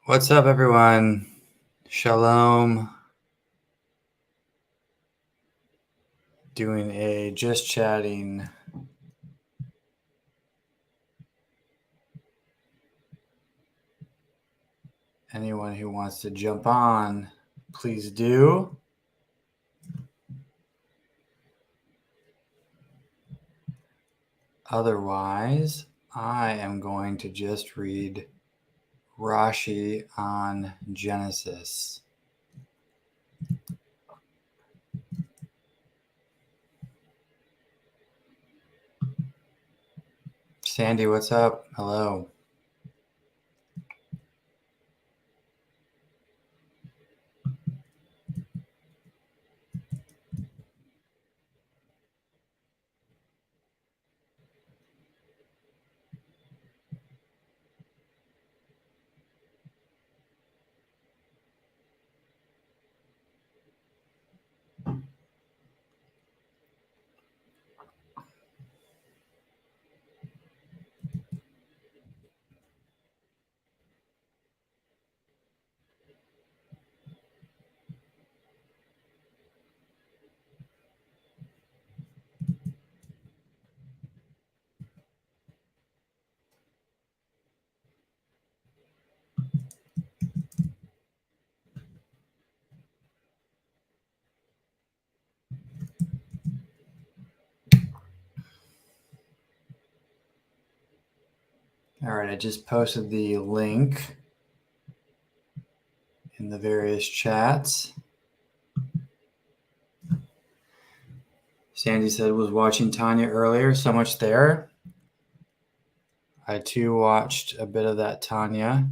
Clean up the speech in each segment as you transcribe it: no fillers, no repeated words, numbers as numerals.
What's up, everyone? Shalom. Doing a just chatting. Anyone who wants to jump on, please do. Otherwise, I am going to just read Rashi on Genesis. Sandy, what's up? Hello. All right, I just posted the link in the various chats. Sandy said was watching Tanya earlier, so much there. I too watched a bit of that Tanya,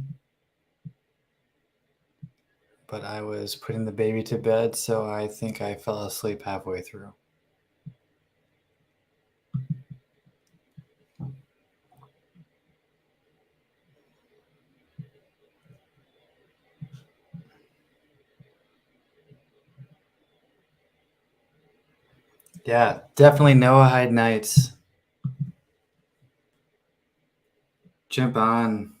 but I was putting the baby to bed, so I think I fell asleep halfway through. Yeah, definitely Noahide nights. Jump on,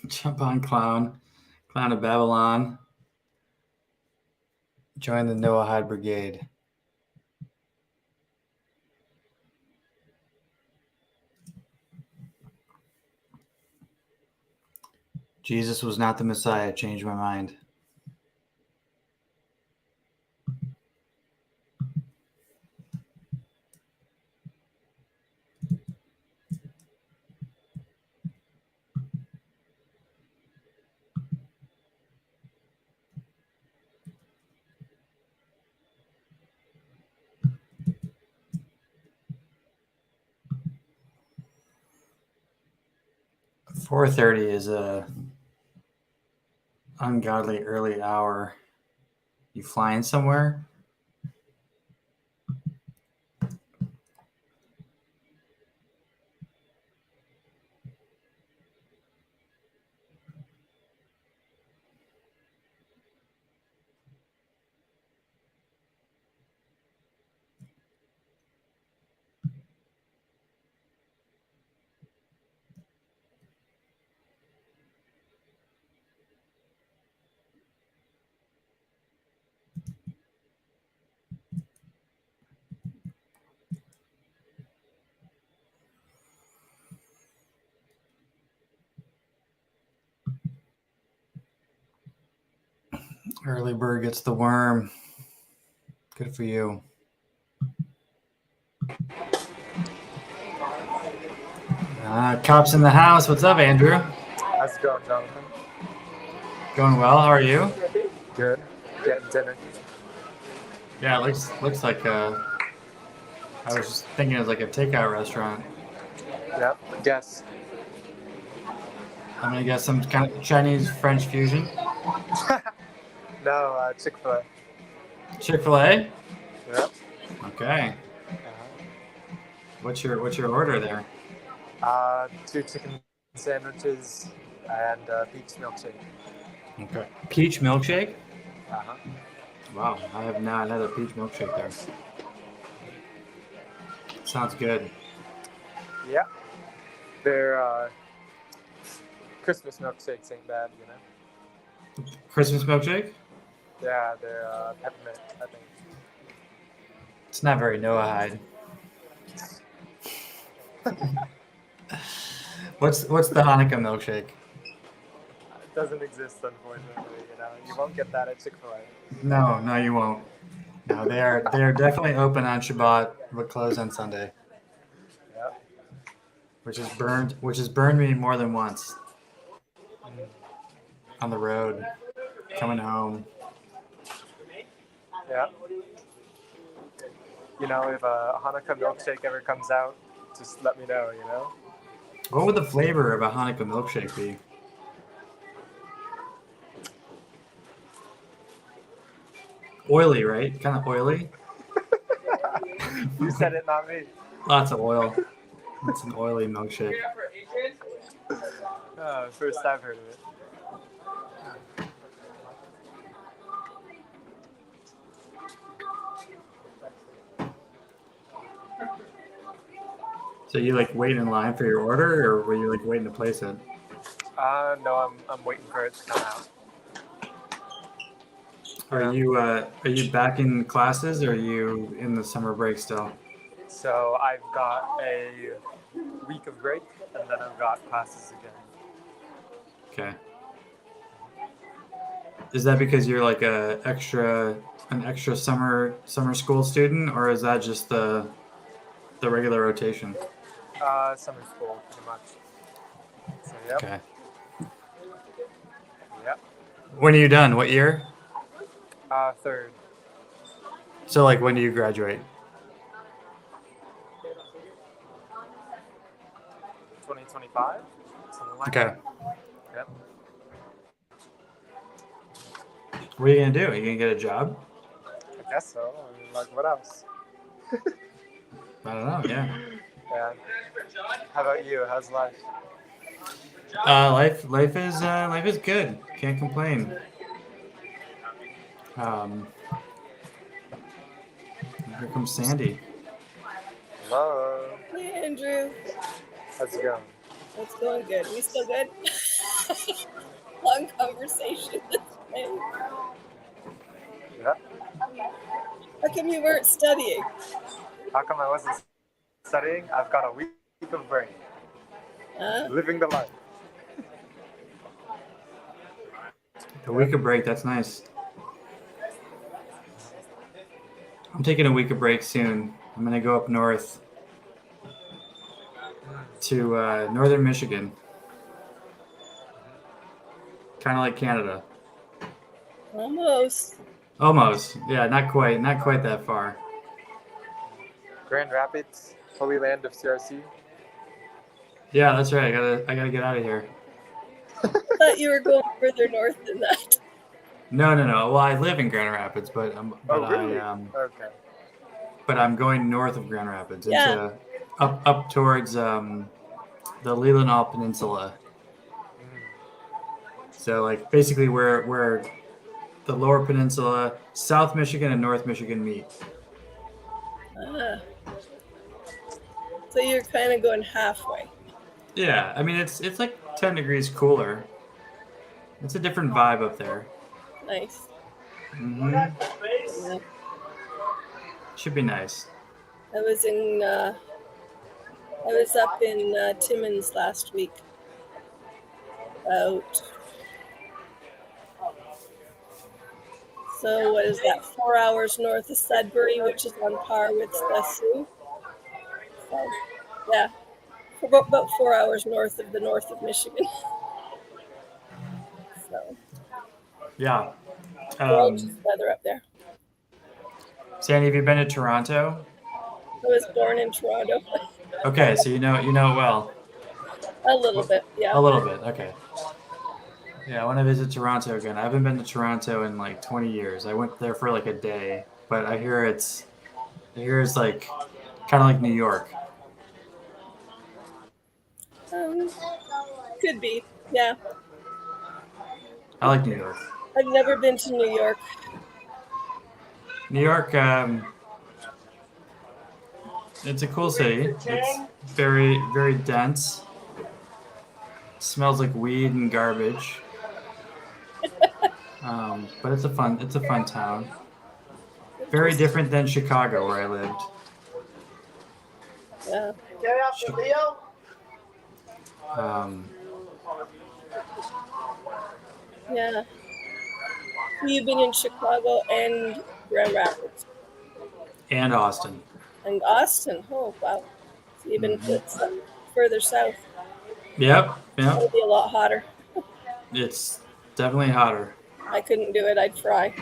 clown of Babylon. Join the Noahide Brigade. Jesus was not the Messiah. Changed my mind. $4:30 is a ungodly early hour. You flying somewhere? Early bird gets the worm. Good for you. Cops in the house. What's up, Andrew? How's it going, Jonathan? Going well. How are you? Good. Getting dinner. Yeah, it looks like I was just thinking it was like a takeout restaurant. Yep. Guess. I'm gonna get some kind of Chinese French fusion. No, Chick-fil-A. Chick-fil-A. Yep. Okay. What's your order there? 2 chicken sandwiches and peach milkshake. Okay. Peach milkshake? Uh-huh. Wow, I have not had a peach milkshake there. Sounds good. Yeah. Their Christmas milkshakes ain't bad, you know. Christmas milkshake? Yeah, they're peppermint, I think. It's not very Noahide. What's the Hanukkah milkshake? It doesn't exist, unfortunately. You won't get that at Chick-fil-A. No, you won't. No, they are definitely open on Shabbat, but closed on Sunday, Yeah. which has burned me more than once on the road, coming home. Yeah. If a Hanukkah milkshake ever comes out, just let me know. What would the flavor of a Hanukkah milkshake be? Oily, right? Kind of oily. You said it, not me. Lots of oil. It's an oily milkshake. First I've heard of it. So you like wait in line for your order, or were you like waiting to place it? No, I'm waiting for it to come out. Are you back in classes, or are you in the summer break still? So I've got a week of break, and then I've got classes again. Okay. Is that because you're like an extra summer school student, or is that just the regular rotation? Summer school, pretty much. So, yep. Okay. Yep. When are you done? What year? Third. So like when do you graduate? 2025? Something like Okay. that. Yep. What are you gonna do? Are you gonna get a job? I guess so. I mean, like, what else? I don't know. Yeah. Yeah. How about you? How's life? Life is good. Can't complain. Here comes Sandy. Hello. Hey, Andrew. How's it going? It's going good. We still good? Long conversation. Yeah. How come you weren't studying? How come I wasn't studying? I've got a week of break. Living the life. A week of break. That's nice. I'm taking a week of break soon. I'm gonna go up north to northern Michigan, kind of like Canada. Almost. Almost. Yeah, not quite that far. Grand Rapids, Holy Land of CRC. Yeah, that's right. I gotta get out of here. I thought you were going further north than that. No. Well, I live in Grand Rapids, but Really? okay. Okay. But I'm going north of Grand Rapids Yeah. into up towards the Leelanau Peninsula. So like basically where the Lower Peninsula, South Michigan and North Michigan meet. So you're kind of going halfway. Yeah, I mean it's like 10 degrees cooler. It's a different vibe up there. Nice. Mm-hmm. Yeah. Should be nice. I was up in Timmins last week. So what is that? 4 hours north of Sudbury, which is on par with the Sioux. So, yeah, about 4 hours north of Michigan. So, Yeah. gorgeous weather up there. Sandy, have you been to Toronto? I was born in Toronto. Okay, so you know it well. A little bit, yeah. A little bit, okay. Yeah, I want to visit Toronto again. I haven't been to Toronto in like 20 years. I went there for like a day, but I hear it's like kind of like New York. Could be, yeah. I like New York. I've never been to New York. New York, it's a cool city. It's very, very dense. Smells like weed and garbage. But it's a fun town. Very different than Chicago, where I lived. Yeah. Um, Yeah. So you've been in Chicago and Grand Rapids and Austin. and Austin. Oh, wow. So you've been Hmm. further south. Yep, yep. It'll be a lot hotter. It's definitely hotter. I couldn't do it. I'd fry.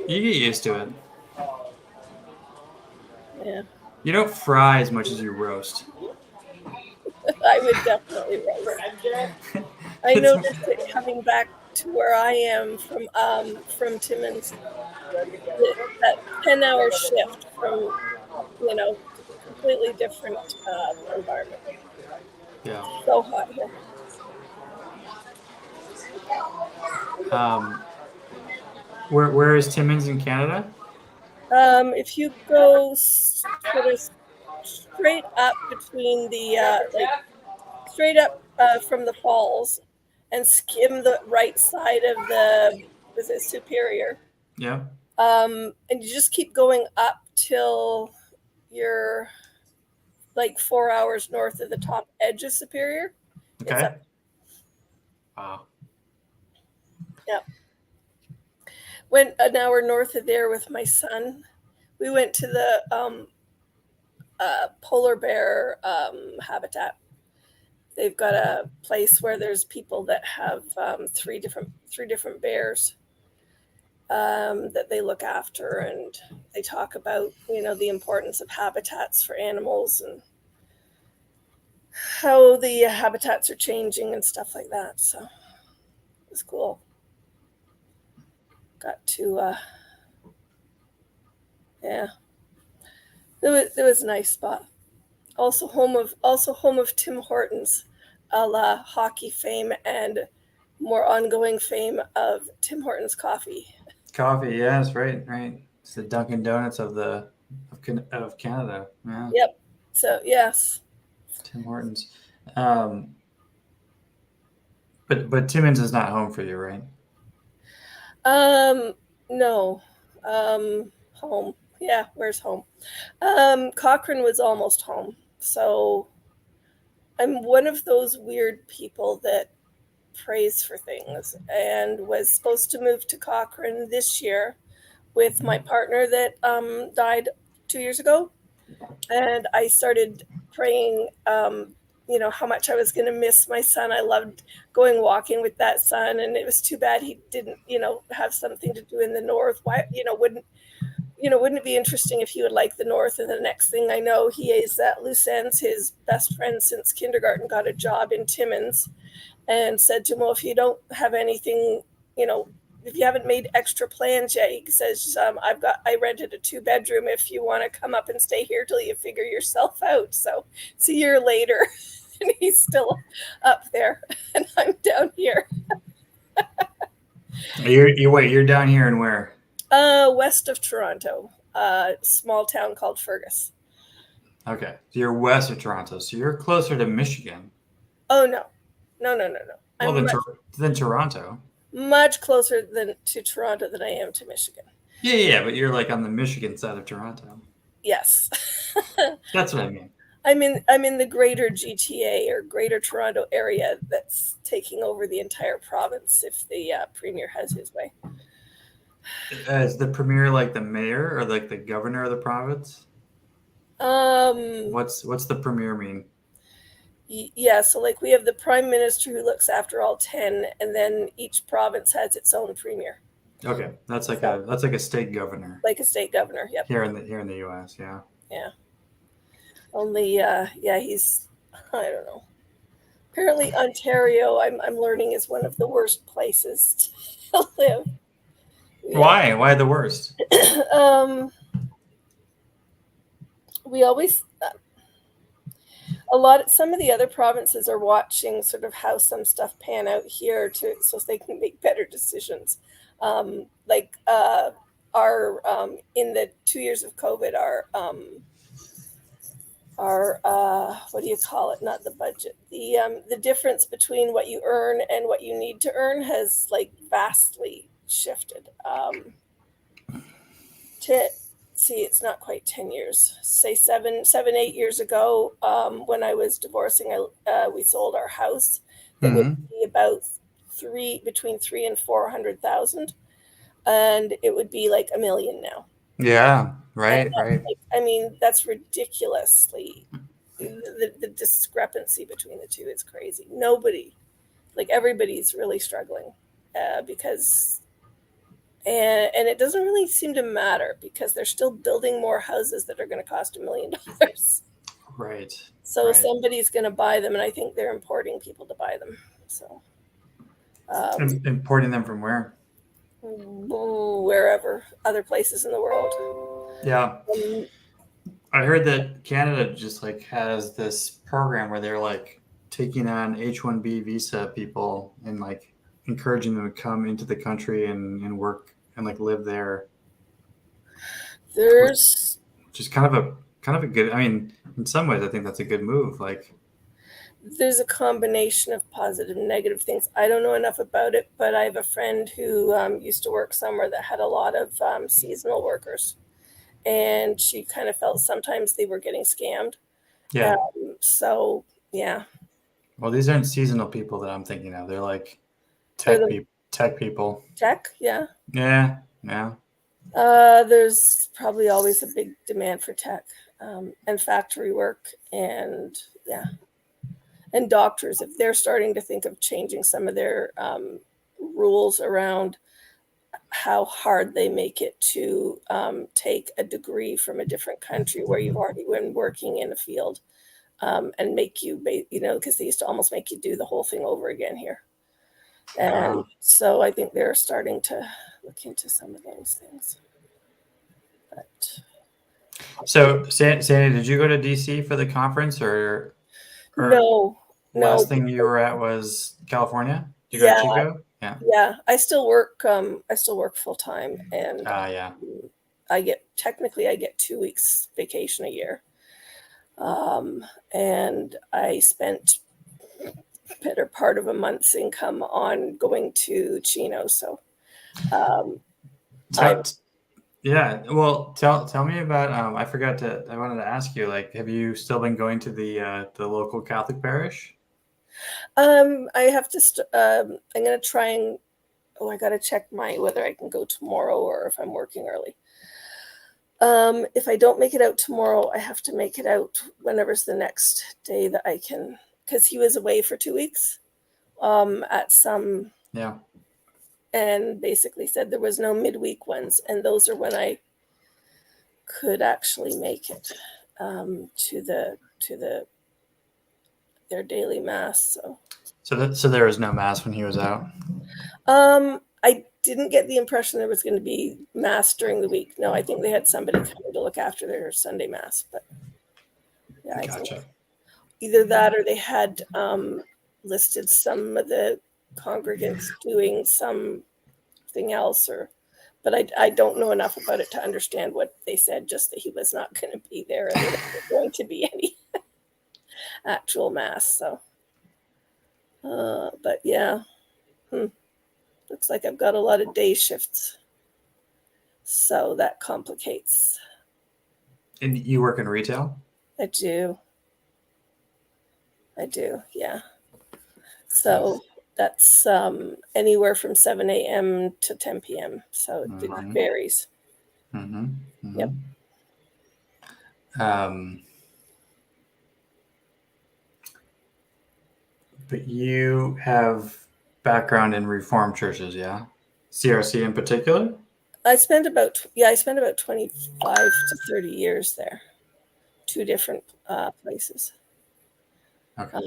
You get used to it. Yeah. You don't fry as much as you roast. I would definitely roast. I It's- noticed it coming back to where I am from Timmins. That 10-hour shift from completely different environment. yeah. So hot here. Um, where is Timmins in Canada? If you go sort of straight up between the straight up from the falls and skim the right side of the is it Superior, Yeah. and you just keep going up till you're like 4 hours north of the top edge of Superior. It's Okay. up. Wow. Yeah. Went an hour north of there with my son. We went to the polar bear habitat. They've got a place where there's people that have three different bears that they look after, and they talk about the importance of habitats for animals and how the habitats are changing and stuff like that. So it was cool. Got to yeah, it was a nice spot. Also home of Tim Hortons, a la hockey fame and more ongoing fame of Tim Hortons coffee. Coffee. Yes. Right. Right. It's the Dunkin' Donuts of Canada. Yeah. Yep. So yes. Tim Hortons. Um, but Timmins is not home for you, right? No. Home. Yeah, where's home? Cochrane was almost home. So I'm one of those weird people that prays for things and was supposed to move to Cochrane this year with my partner that died 2 years ago. And I started praying, how much I was going to miss my son. I loved going walking with that son, and it was too bad he didn't, have something to do in the north. Why, wouldn't it be interesting if he would like the north? And the next thing I know, he is at loose ends. His best friend since kindergarten got a job in Timmins, and said to him, "Well, if you don't have anything, if you haven't made extra plans yet," he says, I rented a 2-bedroom if you want to come up and stay here till you figure yourself out." So it's a year later and he's still up there and I'm down here. You're down here and where? West of Toronto, small town called Fergus. Okay. So you're west of Toronto, so you're closer to Michigan. Oh, no. Well, I'm than Toronto. much closer to Toronto than I am to Michigan. Yeah, but you're like on the Michigan side of Toronto. Yes. That's what I mean. I'm in the greater GTA or greater Toronto area that's taking over the entire province if the premier has his way. Is the premier like the mayor or like the governor of the province? What's the premier mean? Yeah, so like we have the prime minister who looks after all 10, and then each province has its own premier. Okay, that's like a state governor. Like a state governor, yep. Here in the U.S., yeah. Yeah. Only, he's, I don't know. Apparently, Ontario, I'm learning, is one of the worst places to live. Yeah. Why? Why the worst? We always, some of the other provinces are watching sort of how some stuff pan out here so they can make better decisions. Like our in the 2 years of COVID, our what do you call it? Not the budget. The difference between what you earn and what you need to earn has like vastly shifted. To see, it's not quite 10 years. Say 8 years ago, when I was divorcing, we sold our house. It would Mm-hmm. be about between 300,000 and 400,000, and it would be like $1 million now. Yeah. And Right. Right. I mean, that's ridiculously the discrepancy between the two is crazy. Everybody's really struggling because and it doesn't really seem to matter because they're still building more houses that are going to cost $1 million. Right. So Right. somebody's going to buy them, and I think they're importing people to buy them. So Importing them from where? wherever, other places in the world. Yeah. Um, I heard that Canada just like has this program where they're like taking on H-1B visa people and like encouraging them to come into the country and work and like live there, there's which is kind of a good. I mean, in some ways, I think that's a good move. Like, there's a combination of positive and negative things. I don't know enough about it, but I have a friend who used to work somewhere that had a lot of seasonal workers, and she kind of felt sometimes they were getting scammed. yeah. So yeah, Well, these aren't seasonal people that I'm thinking of. They're like they're tech the people. Tech people. tech. Yeah, Yeah. Yeah. there's probably always a big demand for tech and factory work, and yeah, and doctors if they're starting to think of changing some of their rules around how hard they make it to take a degree from a different country where you've already been working in a field and make you, because they used to almost make you do the whole thing over again here. And so I think they're starting to look into some of those things. But So, Sandy, did you go to DC for the conference or no, last thing you were at was California? Did you go yeah, to Chico? Yeah. yeah. I still work full time, and Yeah. I get 2 weeks vacation a year. And I spent better part of a month's income on going to Chino. So, Yeah. Well, tell me about. I forgot to. I wanted to ask you. Like, have you still been going to the local Catholic parish? I have to. I'm gonna try and. Oh, I gotta check whether I can go tomorrow or if I'm working early. If I don't make it out tomorrow, I have to make it out whenever's the next day that I can, because he was away for 2 weeks at some. Yeah. And basically said there was no midweek ones, and those are when I could actually make it to their daily mass. So there was no mass when he was out. I didn't get the impression there was going to be mass during the week. No, I think they had somebody coming to look after their Sunday mass. But yeah, I Gotcha. think either that or they had listed some of the congregants doing something else, but I don't know enough about it to understand what they said, just that he was not going to be there and there wasn't going to be any actual mass. So, but yeah, looks like I've got a lot of day shifts, so that complicates. And you work in retail? I do, yeah. So that's anywhere from 7 a.m. to 10 p.m. So it varies. Mm-hmm. Mm-hmm. Yep. But you have background in Reformed churches, yeah? CRC in particular? I spent about 25 to 30 years there, 2 different places. Okay.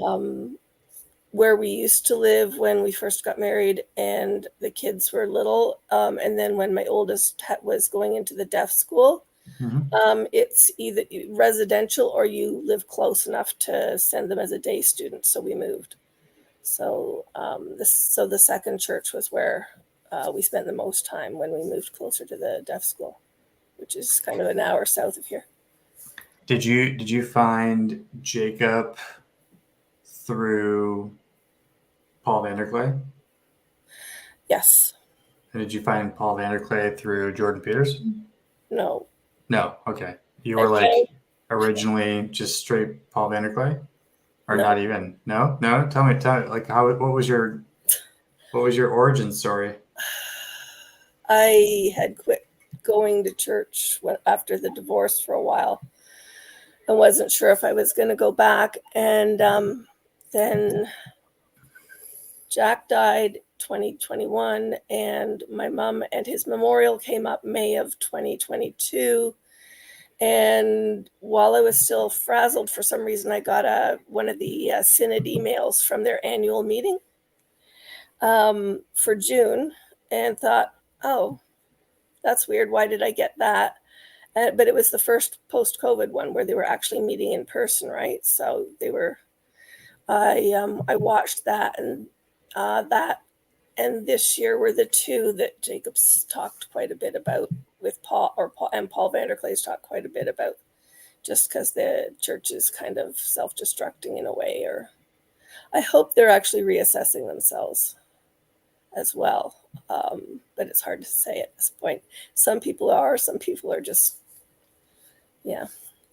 Where we used to live when we first got married and the kids were little, and then when my oldest was going into the deaf school, it's either residential or you live close enough to send them as a day student. So we moved. So the second church was where we spent the most time when we moved closer to the deaf school, which is kind of an hour south of here. Did you find Jacob through Paul Vanderklay? Yes. Did you find Paul Vanderklay through Jordan Peterson? No. No. Okay. You I were like found- originally just straight Paul Vanderklay, or No. not even? No. No. Tell me. Like how? What was your origin story? I had quit going to church after the divorce for a while. I wasn't sure if I was going to go back. And then Jack died 2021, and my mom and his memorial came up May of 2022. And while I was still frazzled, for some reason, I got one of the synod emails from their annual meeting for June, and thought, oh, that's weird. Why did I get that? But it was the first post-COVID one where they were actually meeting in person, right? So they were. I watched that, and this year were the two that Jacob's talked quite a bit about with Paul Vanderklay's talked quite a bit about, just because the church is kind of self-destructing in a way, or I hope they're actually reassessing themselves as well. But it's hard to say at this point. Some people are just, yeah.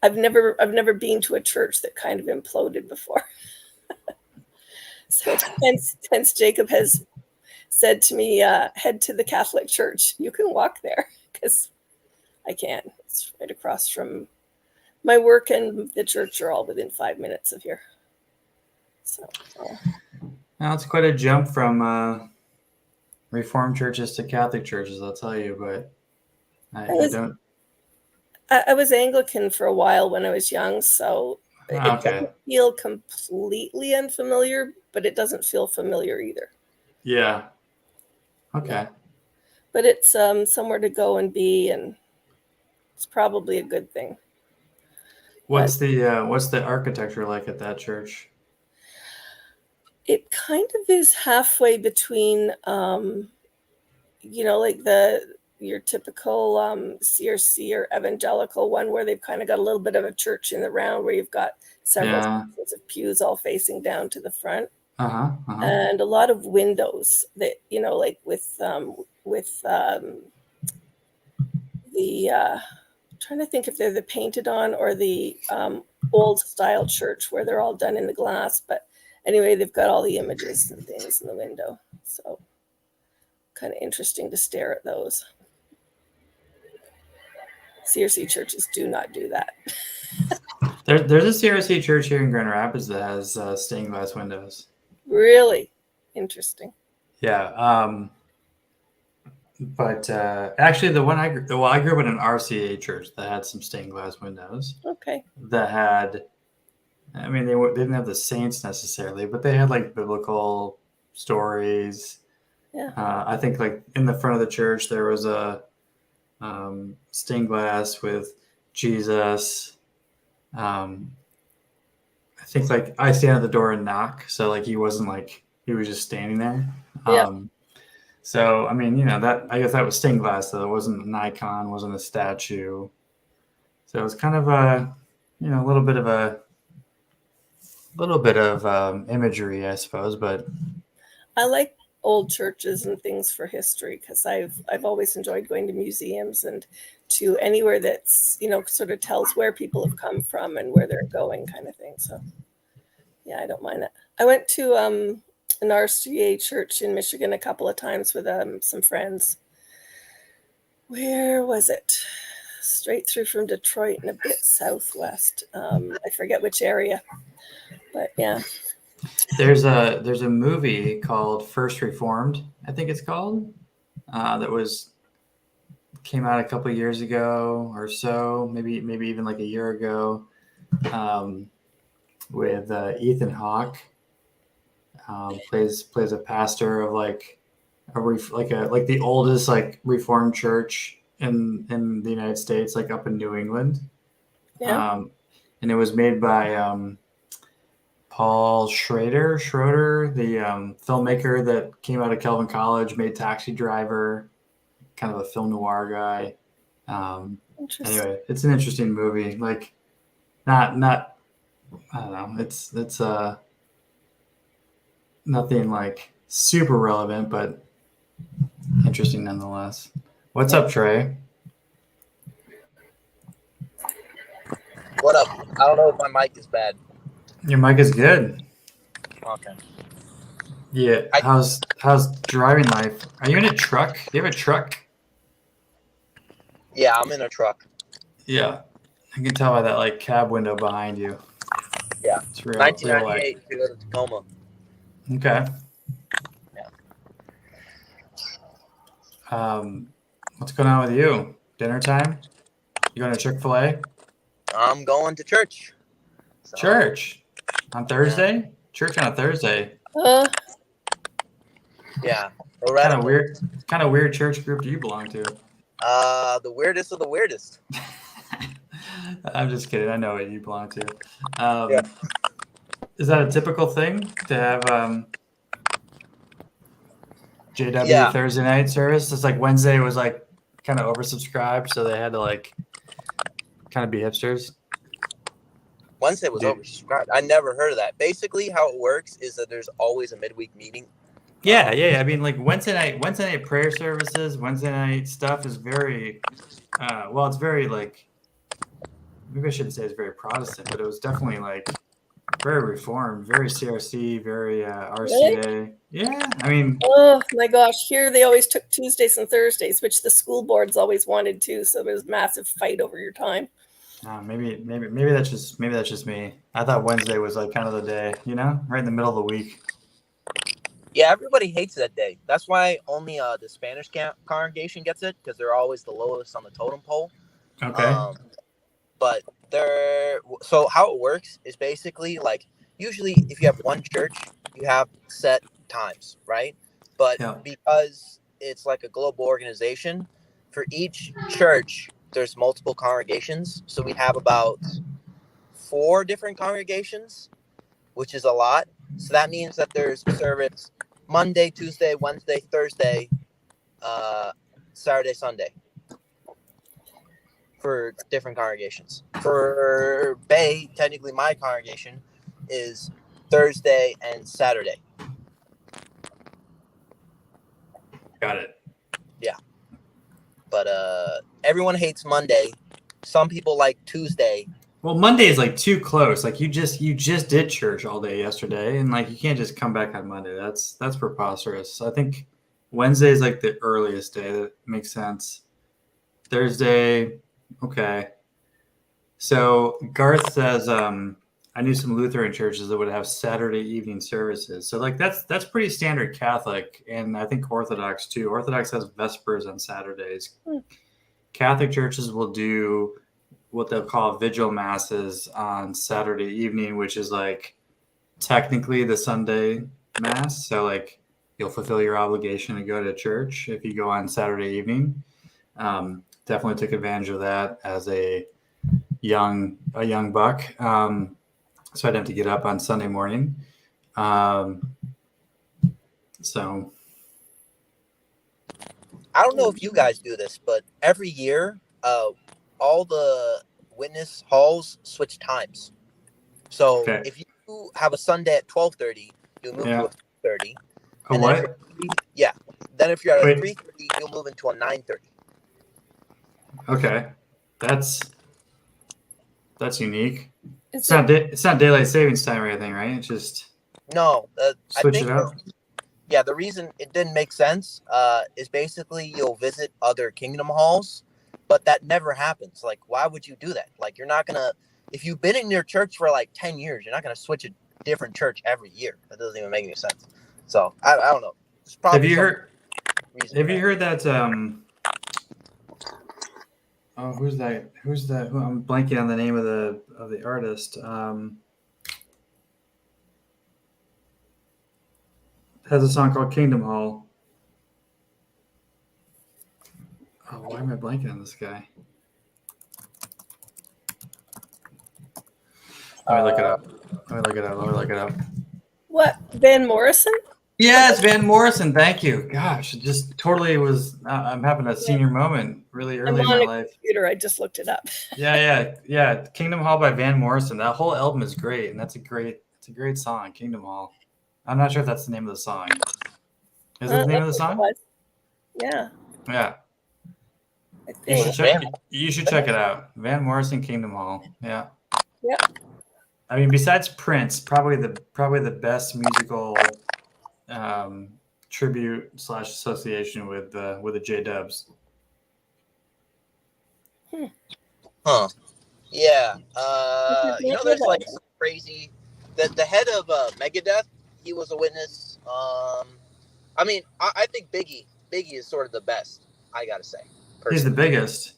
I've never been to a church that kind of imploded before. So hence Jacob has said to me, head to the Catholic Church. You can walk there, because I can. It's right across from my work, and the church are all within 5 minutes of here. So Now it's quite a jump from Reformed churches to Catholic churches, I'll tell you. But I don't. I was Anglican for a while when I was young, so it doesn't feel completely unfamiliar, but it doesn't feel familiar either. Yeah. Okay. But it's somewhere to go and be, and it's probably a good thing. What's the architecture like at that church? It kind of is halfway between, like your typical CRC or evangelical one, where they've kind of got a little bit of a church in the round, where you've got several sections of pews all facing down to the front. And a lot of windows that, like with the trying to think if they're the painted on or the old style church where they're all done in the glass. But anyway, they've got all the images and things in the window. So kind of interesting to stare at those. CRC churches do not do that. There's a CRC church here in Grand Rapids that has stained glass windows. Really interesting. Yeah. But actually, the one I grew up in an RCA church that had some stained glass windows. Okay. That had, I mean, they didn't have the saints necessarily, but they had like biblical stories. Yeah. I think like in the front of the church there was a stained glass with Jesus. I think like I stand at the door and knock, so like he wasn't like he was just standing there. Yeah. So I mean, that I guess that was stained glass, though. It wasn't an icon, wasn't a statue. So it was kind of a little bit of imagery, I suppose. But I like old churches and things for history, because I've always enjoyed going to museums and to anywhere that's sort of tells where people have come from and where they're going, kind of thing. So yeah, I don't mind it. I went to an RCA church in Michigan a couple of times with some friends. Where was it? Straight through from Detroit and a bit southwest. I forget which area, but yeah. There's a movie called First Reformed, I think it's called, that came out a couple of years ago or so, maybe even like a year ago, with Ethan Hawke. Plays a pastor of like the oldest like Reformed church in the United States, like up in New England. Yeah. And it was made by Paul Schrader, the filmmaker that came out of Kelvin College, made Taxi Driver, kind of a film noir guy. Anyway, it's an interesting movie. Like, not I don't know. It's nothing like super relevant, but Interesting nonetheless. What's up, Trey? What up? I don't know if my mic is bad. Your mic is good. Okay. Yeah. How's driving life? Are you in a truck? Do you have a truck? Yeah, I'm in a truck. Yeah. I can tell by that like cab window behind you. Yeah. It's real. 1998 to go to Tacoma. Okay. Yeah. What's going on with you? Dinner time? You going to Chick-fil-A? I'm going to church. So, Church on Thursday? Yeah. Church on a Thursday. Yeah. Kind of weird. Kind of weird church group do you belong to? The weirdest of the weirdest. I'm just kidding. I know what you belong to. Yeah. Is that a typical thing to have JW Thursday night service? It's like Wednesday was like kind of oversubscribed, so they had to like kind of be hipsters. Wednesday was oversubscribed. I never heard of that. Basically, how it works is that there's always a midweek meeting. Yeah. I mean, like Wednesday night prayer services, Wednesday night stuff is very, it's very like, maybe I shouldn't say it's very Protestant, but it was definitely like very Reformed, very CRC, very RCA. Really? Yeah, I mean. Oh my gosh, here they always took Tuesdays and Thursdays, which the school boards always wanted to. So there was a massive fight over your time. Maybe that's just me. I thought Wednesday was like kind of the day, right in the middle of the week. Yeah, everybody hates that day. That's why only the Spanish congregation gets it, because they're always the lowest on the totem pole. Okay. But so how it works is basically like usually if you have one church, you have set times, right? But because it's like a global organization, for each church, there's multiple congregations. So we have about 4 different congregations, which is a lot. So that means that there's service Monday, Tuesday, Wednesday, Thursday, Saturday, Sunday for different congregations. For Bay, technically my congregation is Thursday and Saturday. Got it. Yeah. But everyone hates Monday. Some people like Tuesday. Well, Monday is like too close. Like you just did church all day yesterday, and like you can't just come back on Monday. That's preposterous. I think Wednesday is like the earliest day. That makes sense. Thursday, okay. So Garth says, I knew some Lutheran churches that would have Saturday evening services. So like that's pretty standard Catholic, and I think Orthodox too. Orthodox has Vespers on Saturdays. Catholic churches will do what they'll call vigil masses on Saturday evening, which is like technically the Sunday mass. So like you'll fulfill your obligation to go to church if you go on Saturday evening. Definitely took advantage of that as a young buck. So I'd have to get up on Sunday morning. So I don't know if you guys do this, but every year, all the witness halls switch times. So if you have a Sunday at 12:30, you'll move to a 3:30. A what? Then if you're at a 3:30, you'll move into a 9:30. Okay, that's unique. It's not daylight savings time or anything, right? It's just switch it up. The reason it didn't make sense is basically you'll visit other kingdom halls, but that never happens. Like, why would you do that? Like, you're not gonna, if you've been in your church for like 10 years, you're not gonna switch a different church every year. That doesn't even make any sense. So I don't know. Have you heard that? Oh, who's that? I'm blanking on the name of the artist. Has a song called Kingdom Hall. Oh, why am I blanking on this guy? Let me look it up. What, Van Morrison? Yes, Van Morrison. Thank you. Gosh, it just totally was. I'm having a senior moment really early in my life. Computer, I just looked it up. Yeah. Kingdom Hall by Van Morrison. That whole album is great, and it's a great song. Kingdom Hall. I'm not sure if that's the name of the song. Is it the name of the song? Yeah. Yeah. I You should think. check it out. Van Morrison Kingdom Hall. Yeah. Yeah. I mean, besides Prince, probably the best musical tribute / association with the J Dubs. Huh. Yeah. You can't There's do like that. some crazy. The head of Megadeth, he was a witness. I mean, I think Biggie is sort of the best. I gotta say, He's the personally. biggest.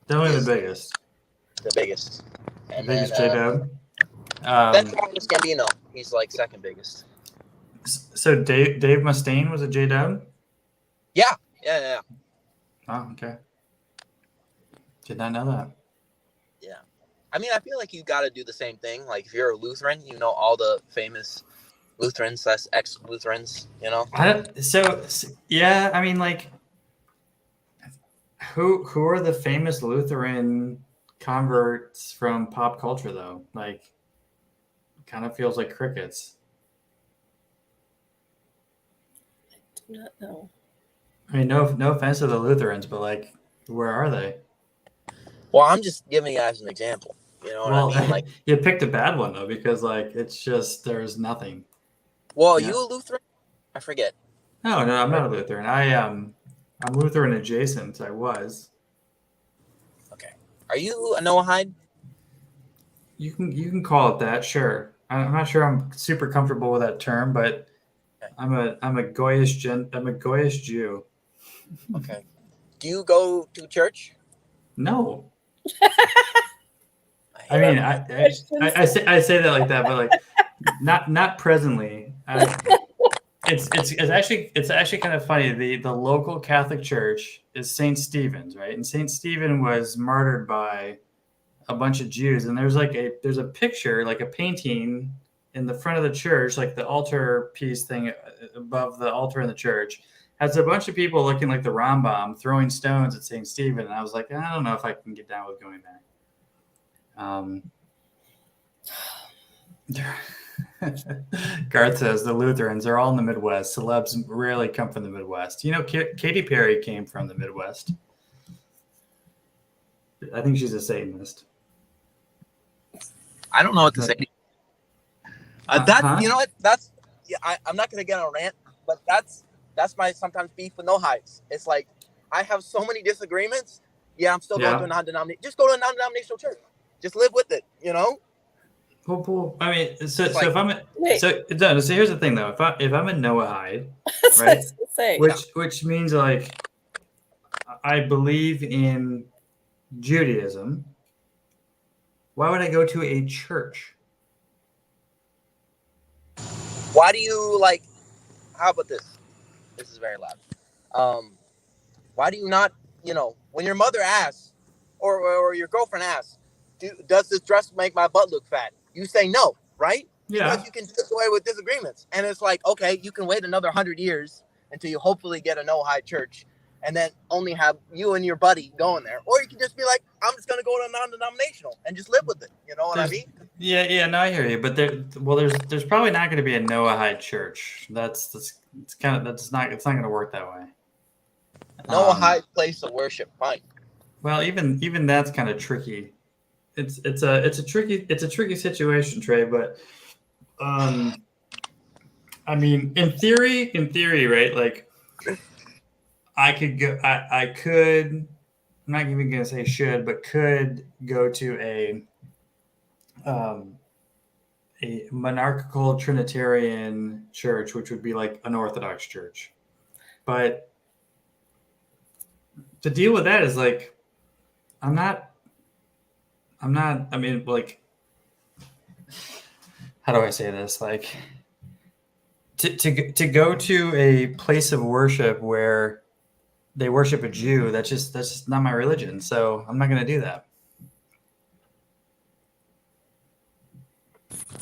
Definitely He's the biggest. The biggest. And The biggest then, J Dub. then Childish Gambino. He's like second biggest. So Dave Mustaine was a J Dub? Yeah. Oh, okay. Did not know that. Yeah. I mean, I feel like you got to do the same thing. Like, if you're a Lutheran, you know all the famous Lutherans, that's ex-Lutherans, you know? So yeah, I mean, like, who are the famous Lutheran converts from pop culture, though? Like, kind of feels like crickets. I do not know. I mean, no offense to the Lutherans, but like, where are they? Well, I'm just giving you as an example. You know what I mean? Like, you picked a bad one though, because like it's just there's nothing. well, are you a Lutheran? I forget. No, I'm not a Lutheran. I'm Lutheran adjacent. I was. Okay. Are you a Noahide? You can call it that, sure. I'm not sure I'm super comfortable with that term, but okay. I'm a Goyish Jew. Okay. Do you go to church? No. I mean, I say that like that, but like not presently. It's actually kind of funny. The local Catholic church is St. Stephen's, right? And St. Stephen was martyred by a bunch of Jews, and there's a picture, like a painting in the front of the church, like the altar piece thing above the altar in the church, has a bunch of people looking like the Rambam throwing stones at St. Stephen, and I was like, I don't know if I can get down with going there. Garth says the Lutherans are all in the Midwest. Celebs rarely come from the Midwest. You know, Katy Perry came from the Midwest. I think she's a Satanist. I don't know what to say. You know what? That's I'm not gonna get on a rant, but that's my sometimes beef with Noahides. It's like I have so many disagreements. Yeah, I'm still going to a non-denominational. Just go to a non-denominational church. Just live with it. You know. Well, I mean, so if I'm so here's the thing though. If I'm a Noahide, right? Which means like I believe in Judaism. Why would I go to a church? Why do you like? How about this? This is very loud. Why do you not? You know, when your mother asks, or your girlfriend asks, does this dress make my butt look fat? You say no, right? Yeah. Because you can get away with disagreements, and it's like, okay, you can wait another 100 years until you hopefully get a Noahide church, and then only have you and your buddy going there, or you can just be like, I'm just gonna go to a non-denominational and just live with it. You know what I mean? Yeah, no, I hear you, but there's probably not going to be a Noahide church. It's not going to work that way. Noahide place of worship, fine. Well, even that's kind of tricky. It's a tricky situation, Trey. But I mean, in theory, right? Like, I could go. I could. I'm not even going to say should, but could go to a monarchical Trinitarian church, which would be like an Orthodox church. But to deal with that is like, I'm not, I mean, like, how do I say this? Like, to go to a place of worship where they worship a Jew, that's just not my religion. So I'm not going to do that.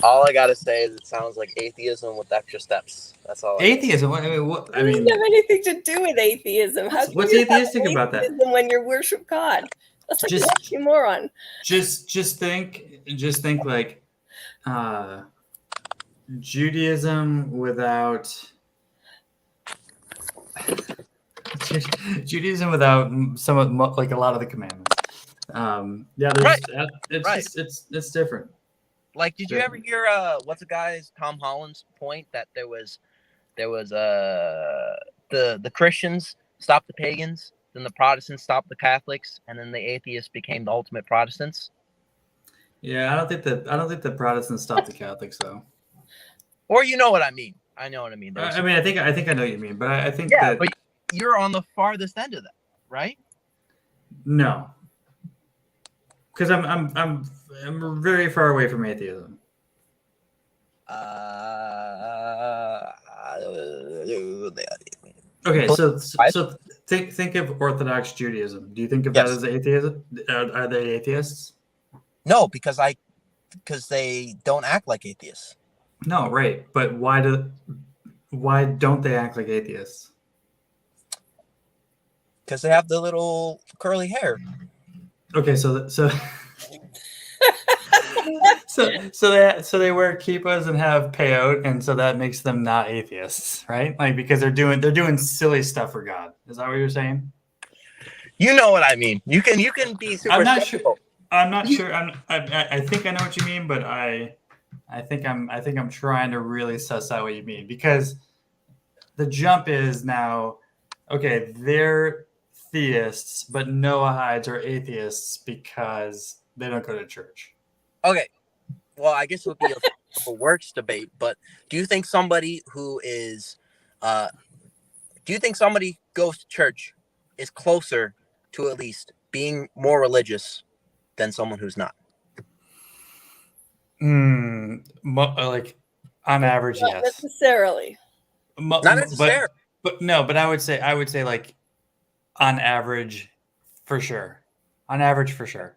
All I gotta say is it sounds like atheism with extra steps. That's all. Atheism? It doesn't have anything to do with atheism. What's atheistic about that? When you worship God, that's like an oxymoron. Just think like Judaism without. Judaism without like a lot of the commandments. Yeah, there's Right. it's Right. just it's different. Like, did you ever hear what's the guy's Tom Holland's point that there was the Christians stopped the pagans, then the Protestants stopped the Catholics, and then the atheists became the ultimate Protestants? Yeah, I don't think the Protestants stopped the Catholics though. Or you know what I mean? I know what I mean. I mean, I think I know what you mean, but I think yeah, that but you're on the farthest end of that, right? no, because I'm very far away from atheism. Okay, so think of Orthodox Judaism. Do you think of that as atheism? Are they atheists? No, because they don't act like atheists. No, right. But why don't they act like atheists? Because they have the little curly hair. Okay, so so they wear kippas and have peyote, and so that makes them not atheists, right? Like because they're doing silly stuff for God. Is that what you're saying? You know what I mean. You can be super. I'm not sure. I'm not sure. I think I know what you mean, but I think I'm trying to really suss out what you mean, because the jump is now, okay, they're theists, but Noahides are atheists because they don't go to church. Okay. Well, I guess it would be a works debate, but do you think somebody who is do you think somebody goes to church is closer to at least being more religious than someone who's not? Like on average, Not yes. necessarily. Not necessarily. But no, but I would say like on average, for sure. On average, for sure.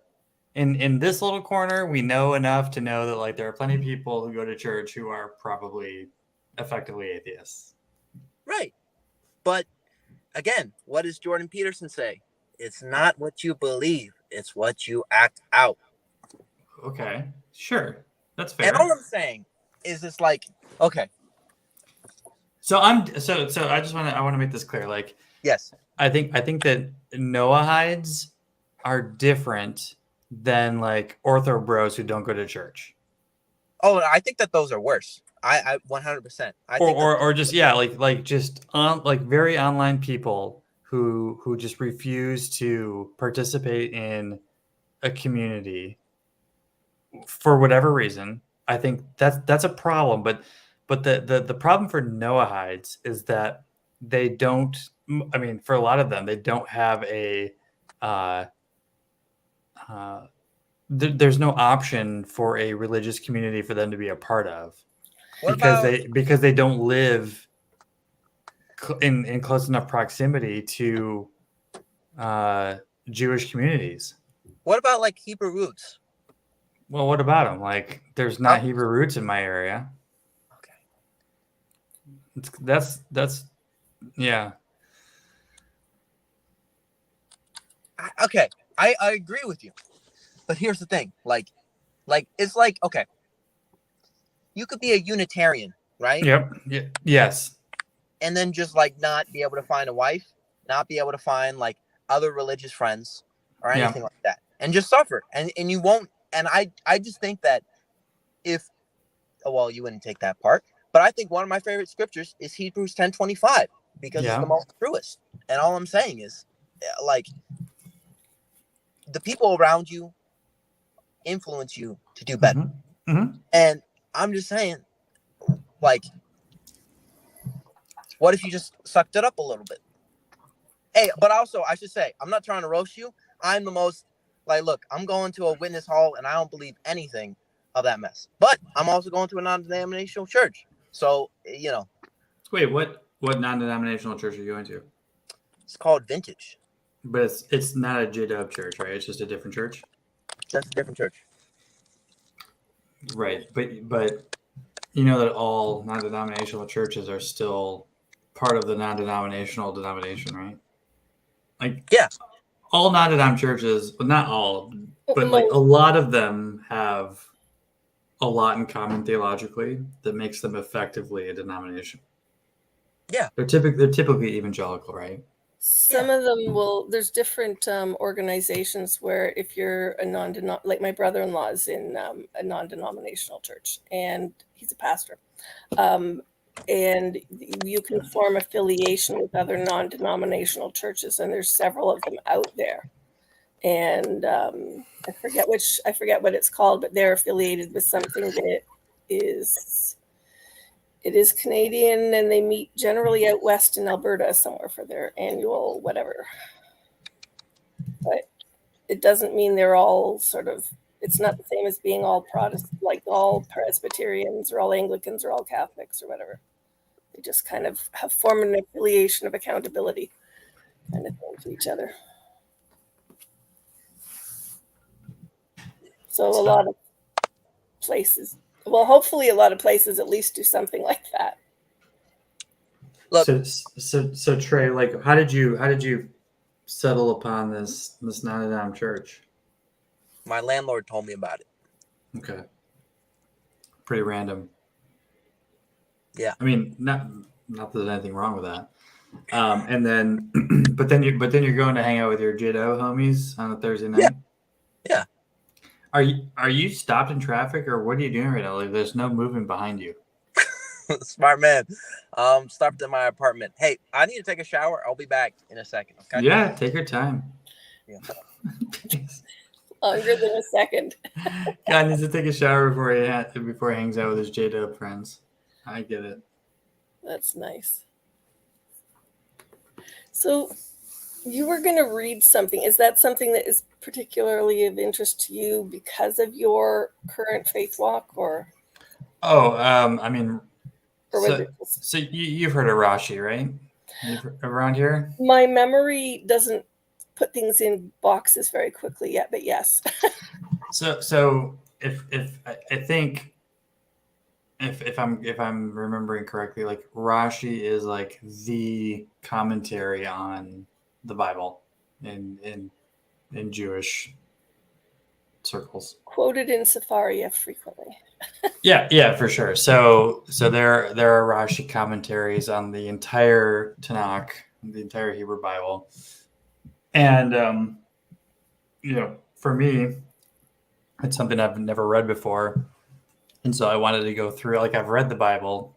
In this little corner, we know enough to know that like there are plenty of people who go to church who are probably effectively atheists. Right. But again, what does Jordan Peterson say? It's not what you believe, it's what you act out. Okay, sure. That's fair. And all I'm saying is it's like, okay. So I just want to make this clear. Like, yes, I think that Noahides are different than like ortho bros who don't go to church. Oh, I think that those are worse. I 100%. Or just like just on like very online people who just refuse to participate in a community for whatever reason. I think that's a problem. But the problem for Noahides is that they don't. I mean, for a lot of them, they don't have a. There's no option for a religious community for them to be a part of, because they don't live in close enough proximity to Jewish communities. What about like Hebrew roots? Well, what about them? Like, there's not Hebrew roots in my area. Okay, that's yeah. Okay, I agree with you. But here's the thing, like it's like, okay, you could be a Unitarian, right? Yep. Yeah. Yes. And then just like not be able to find a wife, not be able to find like other religious friends or anything like that, and just suffer, and you won't. And I just think that if, well, you wouldn't take that part, but I think one of my favorite scriptures is Hebrews 10:25, because it's the most truest. And all I'm saying is, like, the people around you influence you to do better. Mm-hmm. Mm-hmm. And I'm just saying, like, what if you just sucked it up a little bit? Hey, but also I should say, I'm not trying to roast you. I'm the most, like, look, I'm going to a witness hall and I don't believe anything of that mess. But I'm also going to a non-denominational church. So, you know. Wait, what non-denominational church are you going to? It's called Vintage. But it's not a J-Dub church, right? It's just a different church? That's a different church. Right. But you know that all non-denominational churches are still part of the non-denominational denomination, right? Like, yeah. All non-denom churches, well, not all, but like a lot of them have a lot in common theologically that makes them effectively a denomination. Yeah. They're typically evangelical, right? Some of them will. There's different organizations where if you're a like my brother-in-law is in a non-denominational church, and he's a pastor, and you can form affiliation with other non-denominational churches, and there's several of them out there. And I forget what it's called, but they're affiliated with something that is. It is Canadian, and they meet generally out west in Alberta somewhere for their annual whatever. But it doesn't mean they're all sort of, it's not the same as being all Protestant, like all Presbyterians or all Anglicans or all Catholics or whatever. They just kind of have formed an affiliation of accountability kind of thing to each other. So a lot of places, well, hopefully a lot of places at least do something like that. Look, so Trey, like, how did you settle upon this Notre Dame church? my landlord told me about it. Okay, pretty random. Yeah, I mean, not that there's anything wrong with that. And then, but then you're going to hang out with your Jiddo homies on a Thursday night. Yeah. Are you stopped in traffic, or what are you doing right now? Like, there's no movement behind you. Smart man. Stopped at my apartment. Hey, I need to take a shower. I'll be back in a second. Okay. Yeah, take your time. Yeah. Longer than a second. God needs to take a shower before he hangs out with his J-Dub friends. I get it. That's nice. So you were going to read something. Is that something that is particularly of interest to you because of your current faith walk, or? Oh, I mean, Or was it so you've heard of Rashi, right? Around here? My memory doesn't put things in boxes very quickly yet, but yes. So if I think if I'm remembering correctly, like Rashi is like the commentary on the Bible in Jewish circles. Quoted in Sefaria frequently. Yeah, for sure. So there are Rashi commentaries on the entire Tanakh, the entire Hebrew Bible, and for me, it's something I've never read before, and so I wanted to go through. Like, I've read the Bible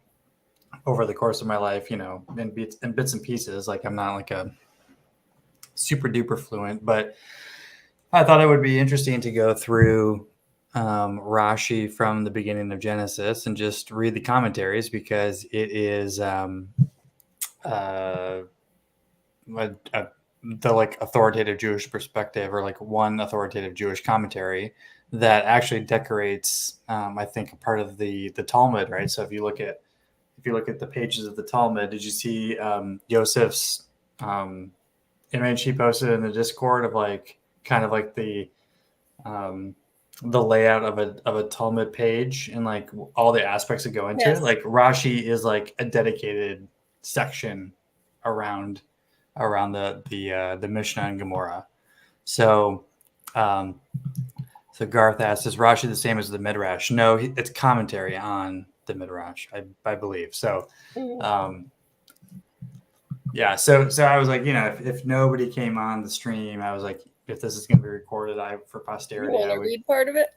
over the course of my life, in bits and pieces. Like, I'm not like a super duper fluent, but I thought it would be interesting to go through Rashi from the beginning of Genesis and just read the commentaries, because it is the like authoritative Jewish perspective, or like one authoritative Jewish commentary that actually decorates, I think, a part of the Talmud, right? So if you look at the pages of the Talmud, did you see Yosef's image he posted in the Discord of like kind of like the layout of a Talmud page and like all the aspects that go into it? Like, Rashi is like a dedicated section around the Mishnah and Gemara. So Garth asked, is Rashi the same as the Midrash? No, it's commentary on the Midrash, I believe. So yeah, so I was like, if nobody came on the stream, I was like, if this is going to be recorded, for posterity, you want to read part of it?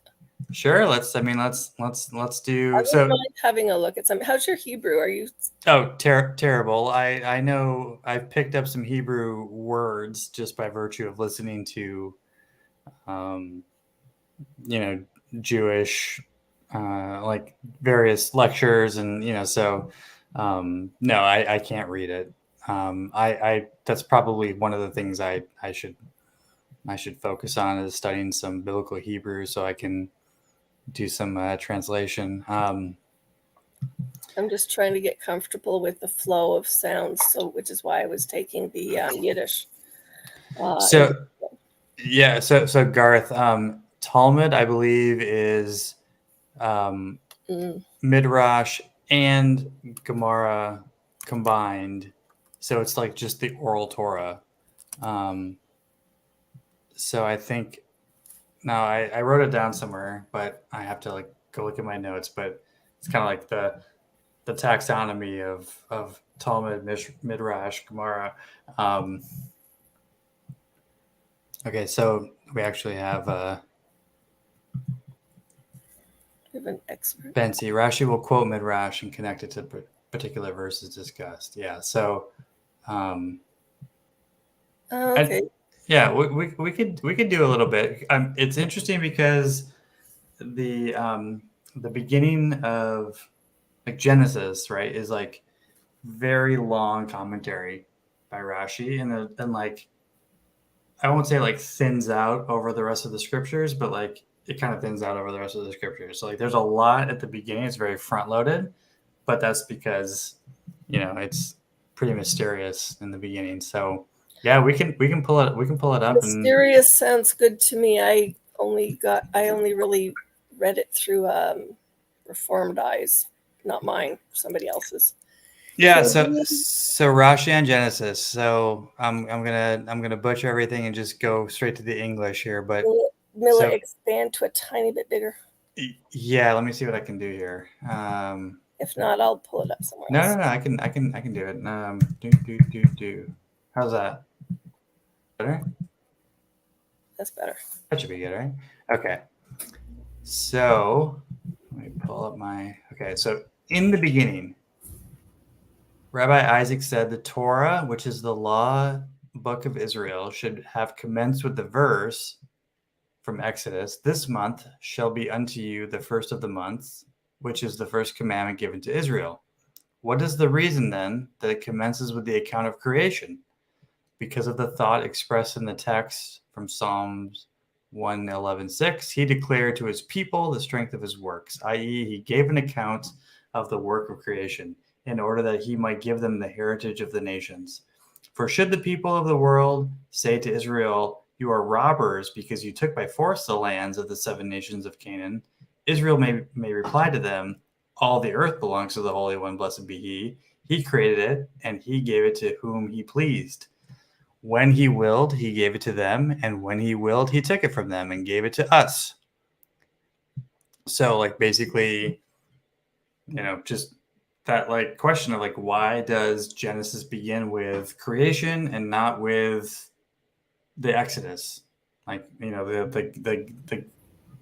Sure. Let's do. I wouldn't mind having a look at some. How's your Hebrew? Are you? Oh, terrible. I know I've picked up some Hebrew words just by virtue of listening to, Jewish, like various lectures, and so no, I can't read it. That's probably one of the things I should focus on, is studying some biblical Hebrew so I can do some translation. I'm just trying to get comfortable with the flow of sounds, which is why I was taking the Yiddish. So Garth, Talmud, I believe, is Midrash and Gemara combined. So it's like just the oral Torah. So I think now I wrote it down somewhere, but I have to like go look at my notes. But it's kind of like taxonomy of Talmud, Midrash, Gemara. Okay, so we actually have an expert. Fancy. Rashi will quote Midrash and connect it to particular verses discussed. Yeah. So, Okay. we could do a little bit. It's interesting because the beginning of like Genesis, right, is like very long commentary by Rashi, and like I won't say like thins out over the rest of the scriptures, but like it kind of thins out over the rest of the scriptures. So like there's a lot at the beginning. It's very front loaded, but that's because, you know, it's pretty mysterious in the beginning. So yeah, we can pull it up. Mysterious sounds good to me. I only really read it through Reformed eyes, not mine, somebody else's. Yeah, so Rashi and Genesis. So I'm gonna butcher everything and just go straight to the English here. But Miller, expand to a tiny bit bigger. Yeah, let me see what I can do here. If not, I'll pull it up somewhere else. No, I can do it. How's that? Better? That's better. That should be good, right? Okay. So let me pull up okay, so in the beginning, Rabbi Isaac said the Torah, which is the law book of Israel, should have commenced with the verse from Exodus, "This month shall be unto you the first of the months, which is the first commandment given to Israel." What is the reason then that it commences with the account of creation? Because of the thought expressed in the text from Psalms 111:6, he declared to his people the strength of his works, i.e., he gave an account of the work of creation in order that he might give them the heritage of the nations. For should the people of the world say to Israel, "You are robbers because you took by force the lands of the 7 nations of Canaan," Israel may reply to them, "All the earth belongs to the Holy One, blessed be he. He created it, and he gave it to whom he pleased. When he willed, he gave it to them, and when he willed, he took it from them and gave it to us." So, like, basically, you know, just that like question of like, why does Genesis begin with creation and not with the Exodus? Like, you know, the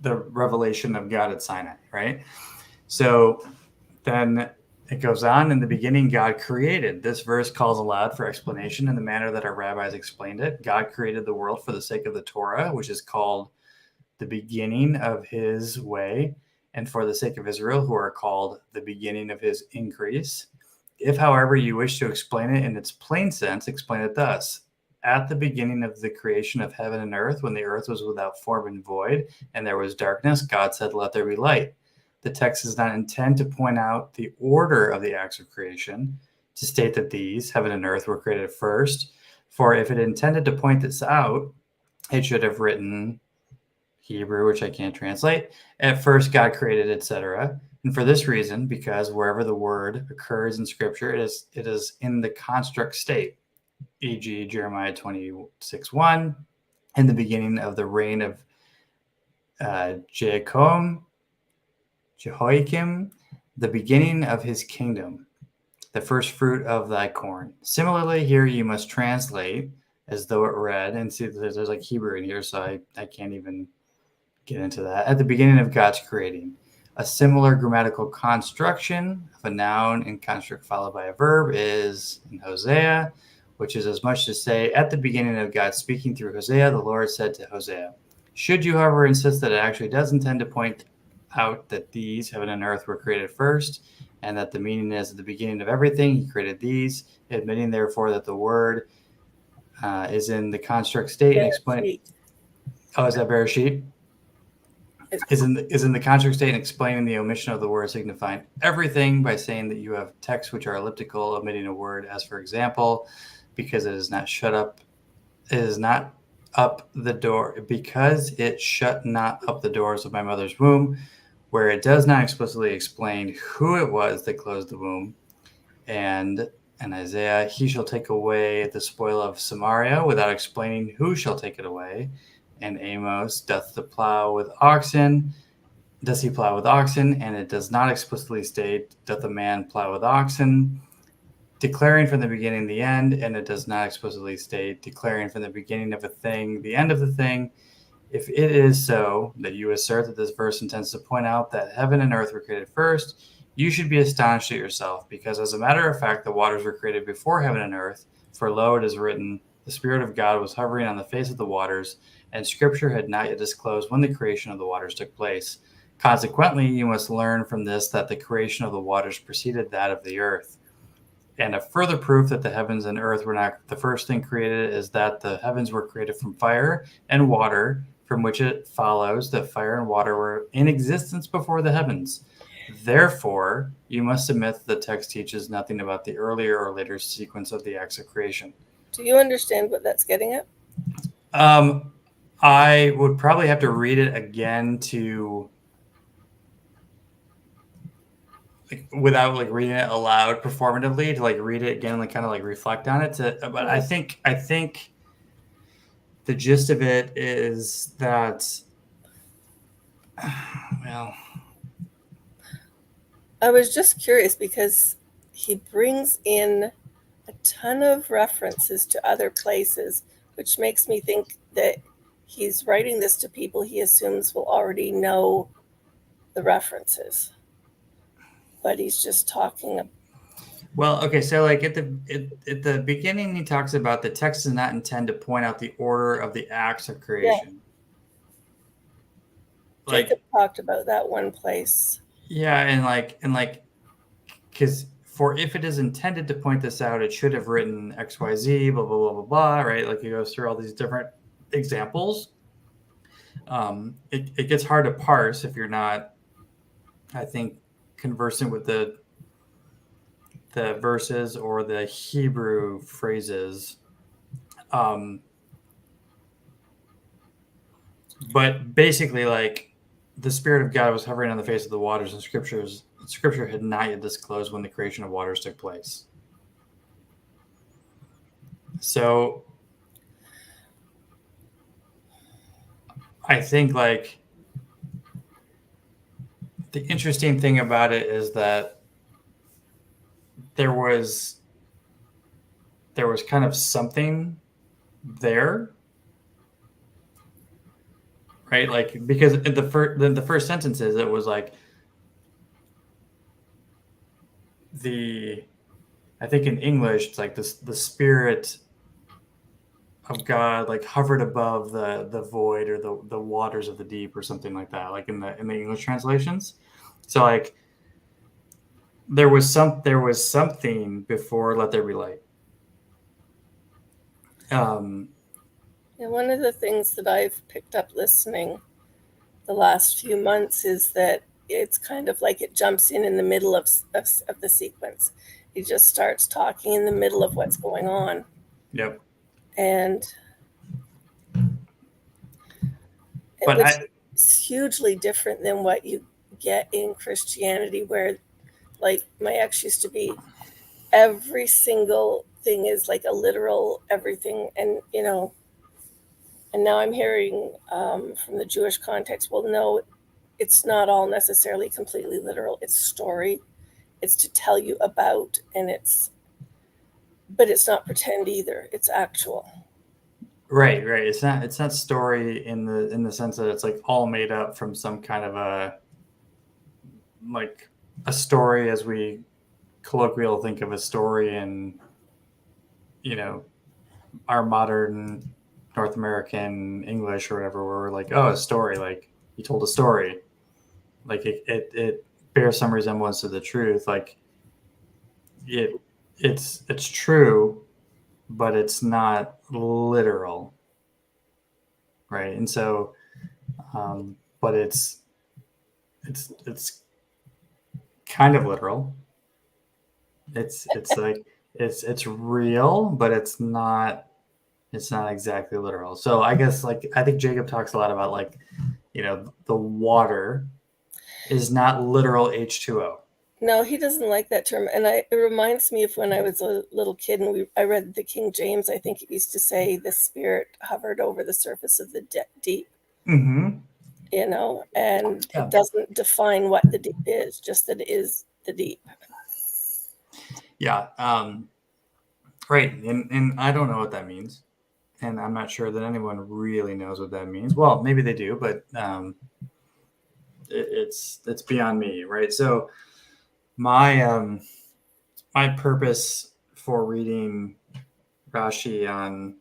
revelation of God at Sinai, right? So then it goes on, in the beginning, God created. This verse calls aloud for explanation in the manner that our rabbis explained it. God created the world for the sake of the Torah, which is called the beginning of his way, and for the sake of Israel, who are called the beginning of his increase. If, however, you wish to explain it in its plain sense, explain it thus. At the beginning of the creation of heaven and earth, when the earth was without form and void, and there was darkness, God said, "Let there be light." The text does not intend to point out the order of the acts of creation, to state that these, heaven and earth, were created first. For if it intended to point this out, it should have written Hebrew, which I can't translate. At first, God created, etc. And for this reason, because wherever the word occurs in Scripture, it is in the construct state, e.g., Jeremiah 26:1, in the beginning of the reign of Jehoiakim, the beginning of his kingdom, the first fruit of thy corn. Similarly, here you must translate as though it read, and see there's like Hebrew in here, so I can't even get into that. At the beginning of God's creating. A similar grammatical construction of a noun and construct followed by a verb is in Hosea, which is as much to say, at the beginning of God speaking through Hosea, the Lord said to Hosea. Should you, however, insist that it actually does intend to point out that these, heaven and earth, were created first, and that the meaning is at the beginning of everything, he created these, admitting therefore that the word is in the construct state and explain. Oh, is that Bereshit? Is in the construct state and explaining the omission of the word signifying everything by saying that you have texts which are elliptical, omitting a word, as for example, because it is not shut up, it is not up the door, because it shut not up the doors of my mother's womb, where it does not explicitly explain who it was that closed the womb. And in Isaiah, he shall take away the spoil of Samaria without explaining who shall take it away. And Amos, doth the plow with oxen, does he plow with oxen? And it does not explicitly state, doth a man plow with oxen? Declaring from the beginning the end, and it does not explicitly state, declaring from the beginning of a thing the end of the thing. If it is so that you assert that this verse intends to point out that heaven and earth were created first, you should be astonished at yourself, because as a matter of fact, the waters were created before heaven and earth. For lo, it is written, the Spirit of God was hovering on the face of the waters, and Scripture had not yet disclosed when the creation of the waters took place. Consequently, you must learn from this that the creation of the waters preceded that of the earth. And a further proof that the heavens and earth were not the first thing created is that the heavens were created from fire and water, from which it follows that fire and water were in existence before the heavens. Therefore, you must admit that the text teaches nothing about the earlier or later sequence of the acts of creation. Do you understand what that's getting at? I would probably have to read it again to, like, without like reading it aloud performatively, to like read it again, like kind of like reflect on it. But I think the gist of it is that, well, I was just curious because he brings in a ton of references to other places, which makes me think that he's writing this to people he assumes will already know the references. But he's just talking. Well, okay, so like at the beginning, he talks about the text does not intend to point out the order of the acts of creation. Yeah. Like, Jacob talked about that one place. Yeah, and like, because for if it is intended to point this out, it should have written X, Y, Z, blah blah blah blah blah, right? Like he goes through all these different examples. It gets hard to parse if you're not, I think, conversant with the verses or the Hebrew phrases. But basically, like, the Spirit of God was hovering on the face of the waters, and Scripture had not yet disclosed when the creation of waters took place. So I think, like, the interesting thing about it is that there was kind of something there, right? Like, because in the first sentences, it was like I think in English, it's like the Spirit of God like hovered above the void or the waters of the deep or something like that, like in the English translations. So like there was something before let there be light. And one of the things that I've picked up listening the last few months is that it's kind of like it jumps in the middle of the sequence. He just starts talking in the middle of what's going on. Yep. And it's hugely different than what you get in Christianity, where, like, my ex used to be, every single thing is like a literal everything, and and now I'm hearing from the Jewish context, well, no, it's not all necessarily completely literal. It's story. It's to tell you about, but it's not pretend either. It's actual. Right. It's not story in the sense that it's like all made up from some kind of a story as we colloquially think of a story in our modern North American English or whatever, where we're like, oh, a story, like you told a story, like it bears some resemblance to the truth, like it's true, but it's not literal, right? And so but it's kind of literal. It's like it's real, but it's not exactly literal. So I guess, like, I think Jacob talks a lot about, like, the water is not literal H2O. No, he doesn't like that term. And it reminds me of when I was a little kid and I read the King James. I think it used to say the Spirit hovered over the surface of the deep. Mm-hmm. you know, and Yeah. it doesn't define what the deep is, just that it is the deep. Yeah. Right. And I don't know what that means. And I'm not sure that anyone really knows what that means. Well, maybe they do, but it's beyond me, right? So my my purpose for reading Rashi on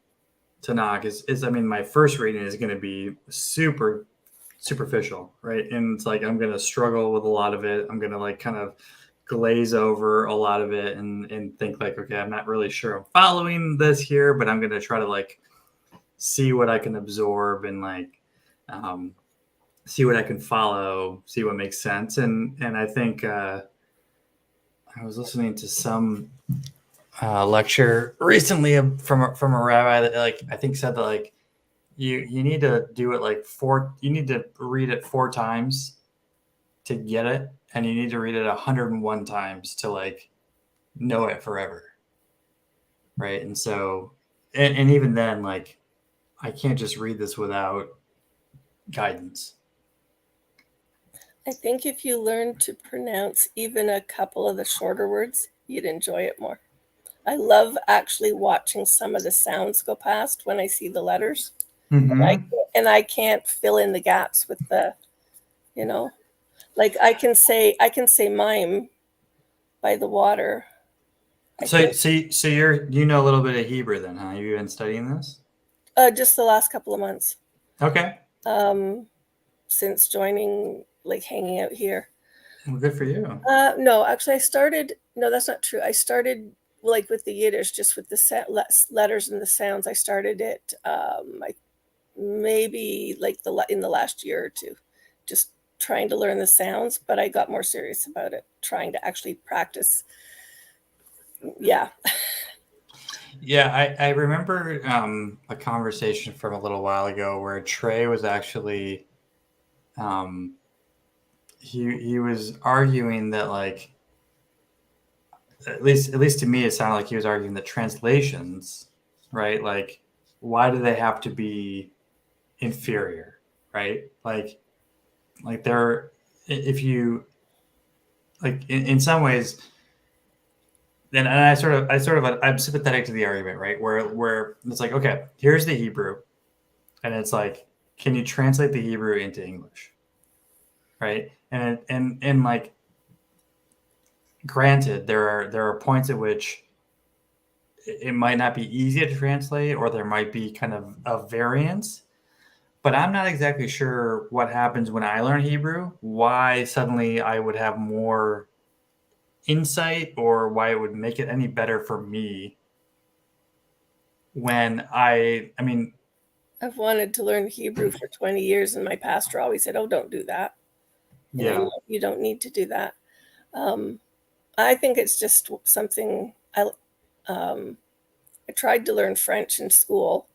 Tanakh is I mean, my first reading is going to be super superficial, right? And it's like I'm going to struggle with a lot of it. I'm going to like kind of glaze over a lot of it and think like, okay, I'm not really sure I'm following this here, but I'm going to try to like see what I can absorb and like see what I can follow, see what makes sense. And I think I was listening to some lecture recently from a rabbi that like I think said that like you need to do it like you need to read it 4 times to get it, and you need to read it 101 times to like know it forever, right? And so and even then like I can't just read this without guidance. I think if you learn to pronounce even a couple of the shorter words, you'd enjoy it more. I love actually watching some of the sounds go past when I see the letters. Mm-hmm. And I can't fill in the gaps with the, you know, like I can say mime by the water. So you know a little bit of Hebrew then, huh? You've been studying this? Just the last couple of months. Okay. Since joining, like hanging out here. Well, good for you. No, actually, no, that's not true. I started like with the Yiddish, just with the letters and the sounds. I started it maybe like in the last year or two, just trying to learn the sounds, but I got more serious about it, trying to actually practice. Yeah. Yeah, I remember a conversation from a little while ago where Trey was actually he was arguing that like at least to me it sounded like he was arguing that translations, right? Like why do they have to be inferior, right? Like they're if you like in some ways and I'm sympathetic to the argument, right? Where it's like, okay, here's the Hebrew, and it's like, can you translate the Hebrew into English, right? And like, granted, there are points at which it might not be easy to translate, or there might be kind of a variance. But I'm not exactly sure what happens when I learn Hebrew. Why suddenly I would have more insight, or why it would make it any better for me when I mean I've wanted to learn Hebrew for 20 years, and my pastor always said, "Oh, don't do that. yeah You don't need to do that." I think it's just something I tried to learn French in school.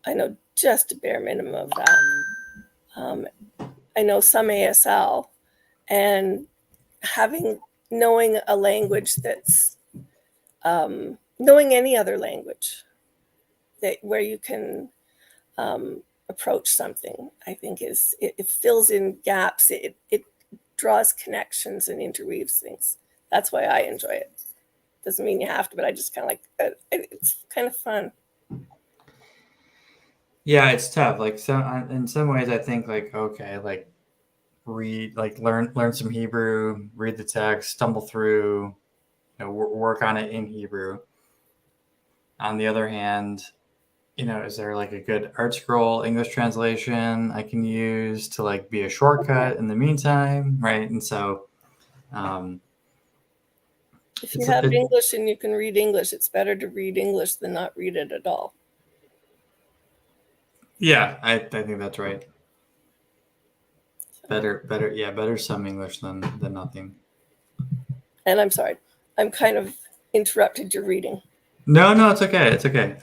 I know just a bare minimum of that. I know some ASL, and knowing a language that's knowing any other language where you can approach something, I think it fills in gaps. It draws connections and interweaves things. That's why I enjoy it. Doesn't mean you have to, but I just kind of like it's kind of fun. Yeah, it's tough. Like, so in some ways, I think like, okay, like learn some Hebrew, read the text, stumble through, work on it in Hebrew. On the other hand, is there like a good ArtScroll English translation I can use to like be a shortcut in the meantime, right? And so, if you have English and you can read English, it's better to read English than not read it at all. Yeah, I think that's right. Better some English than nothing. And I'm sorry, I'm kind of interrupted your reading. No, it's okay. It's okay.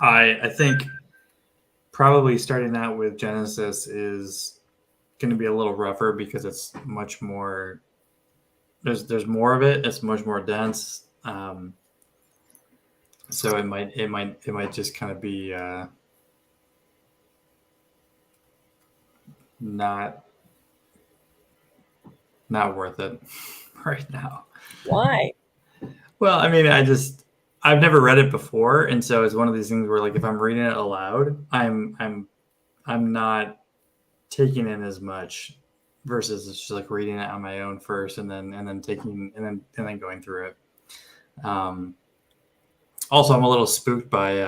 I think probably starting out with Genesis is going to be a little rougher because it's much more. There's more of it. It's much more dense. So it might just kind of be not worth it right now. Why? Well, I mean, I've never read it before, and so it's one of these things where, like, if I'm reading it aloud, I'm not taking in as much versus just like reading it on my own first, and then going through it. Also, I'm a little spooked by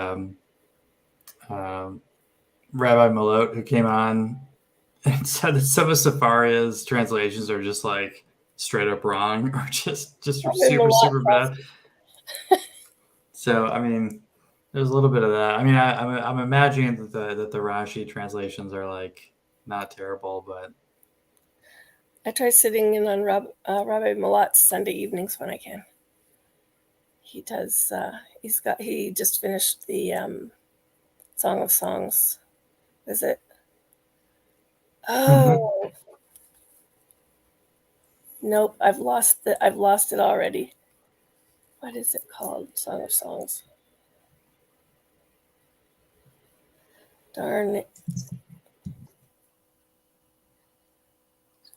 Rabbi Malot, who came on and said that some of Safaria's translations are just like straight up wrong, or just super bad. So, I mean, there's a little bit of that. I mean, I'm imagining that the Rashi translations are like not terrible, but I try sitting in on Rabbi Malot's Sunday evenings when I can. He does. He just finished the Song of Songs. Is it? Oh. Nope, I've lost it already. What is it called? Song of Songs. Darn it.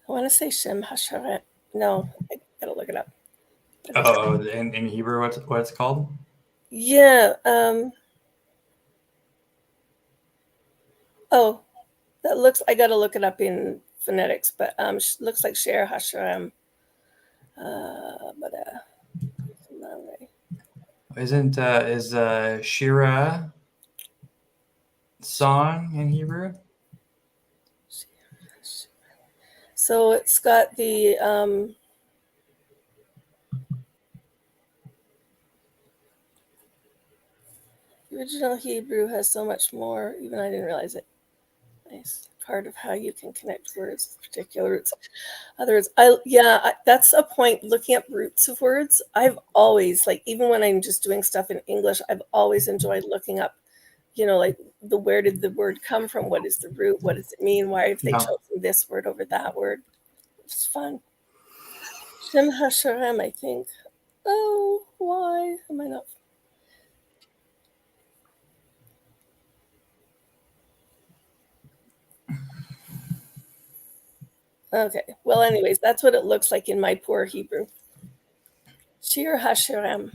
I want to say Shem Hasharet. No, I gotta look it up. Oh, in Hebrew, what's it called? Yeah. Oh, that looks. I gotta look it up in phonetics, but looks like Sher Hashem. Is Shira song in Hebrew? So it's got the original Hebrew has so much more. Even I didn't realize it. Nice part of how you can connect words, particular roots. Other words, that's a point. Looking up roots of words, I've always, like, even when I'm just doing stuff in English, I've always enjoyed looking up, like where did the word come from? What is the root? What does it mean? Why have they chosen this word over that word? It's fun. Shem HaSharem, I think. Oh, why am I not? Okay. Well, anyways, that's what it looks like in my poor Hebrew. Shir HaShirem.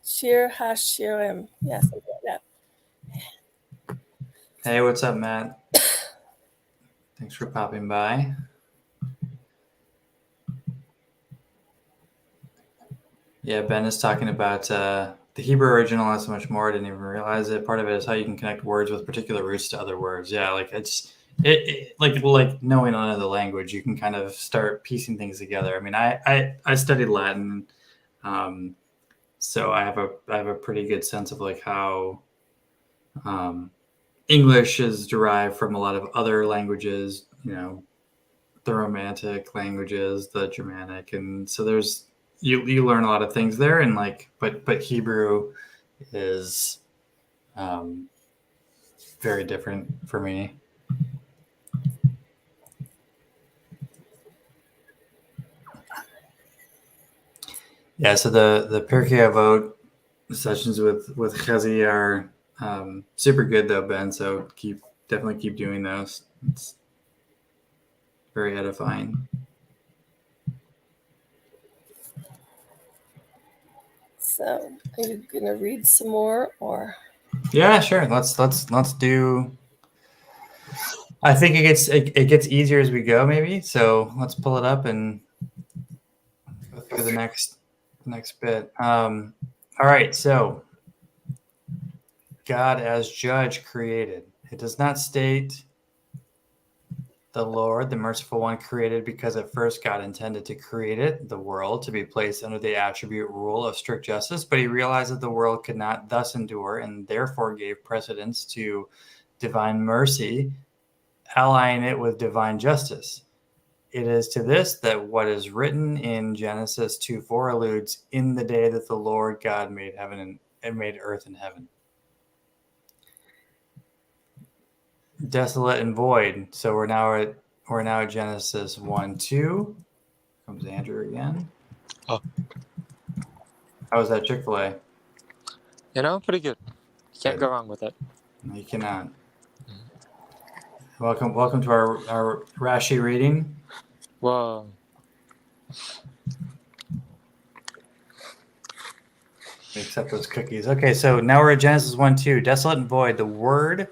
Shir HaShirem. Yeah, something like that. Hey, what's up, Matt? Thanks for popping by. Yeah, Ben is talking about the Hebrew original has so much more. I didn't even realize it. Part of it is how you can connect words with particular roots to other words. Yeah, like it like knowing another language, you can kind of start piecing things together. I mean, I studied Latin, so I have a pretty good sense of like how English is derived from a lot of other languages. The Romantic languages, the Germanic, and so there's. You learn a lot of things there, and but Hebrew is very different for me. Yeah, so the Pirkei Avot sessions with Chazi are super good though, Ben. So definitely keep doing those. It's very edifying. So, are you gonna read some more, or? Yeah, sure. Let's do. I think it gets easier as we go, maybe. So let's pull it up and go through the next bit. All right. So God as judge created. It does not state the Lord, the merciful one, created because at first God intended to create it, the world, to be placed under the attribute rule of strict justice, but he realized that the world could not thus endure and therefore gave precedence to divine mercy, allying it with divine justice. It is to this that what is written in Genesis 2:4 alludes, in the day that the Lord God made heaven and made earth and heaven. Desolate and void. So we're now at Genesis 1:2. Comes Andrew again. Oh. How was that Chick-fil-A? Pretty good. Can't go wrong with it. No, you cannot. Welcome to our Rashi reading. Whoa. Accept those cookies. Okay, so now we're at Genesis 1:2. Desolate and void. The word,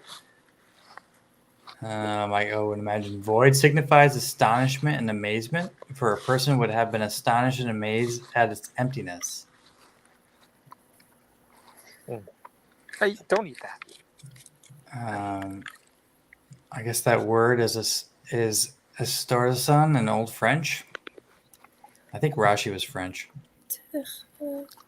I would imagine void signifies astonishment and amazement, for a person would have been astonished and amazed at its emptiness. Hey, don't eat that. I guess that word is estorson in Old French. I think Rashi was French.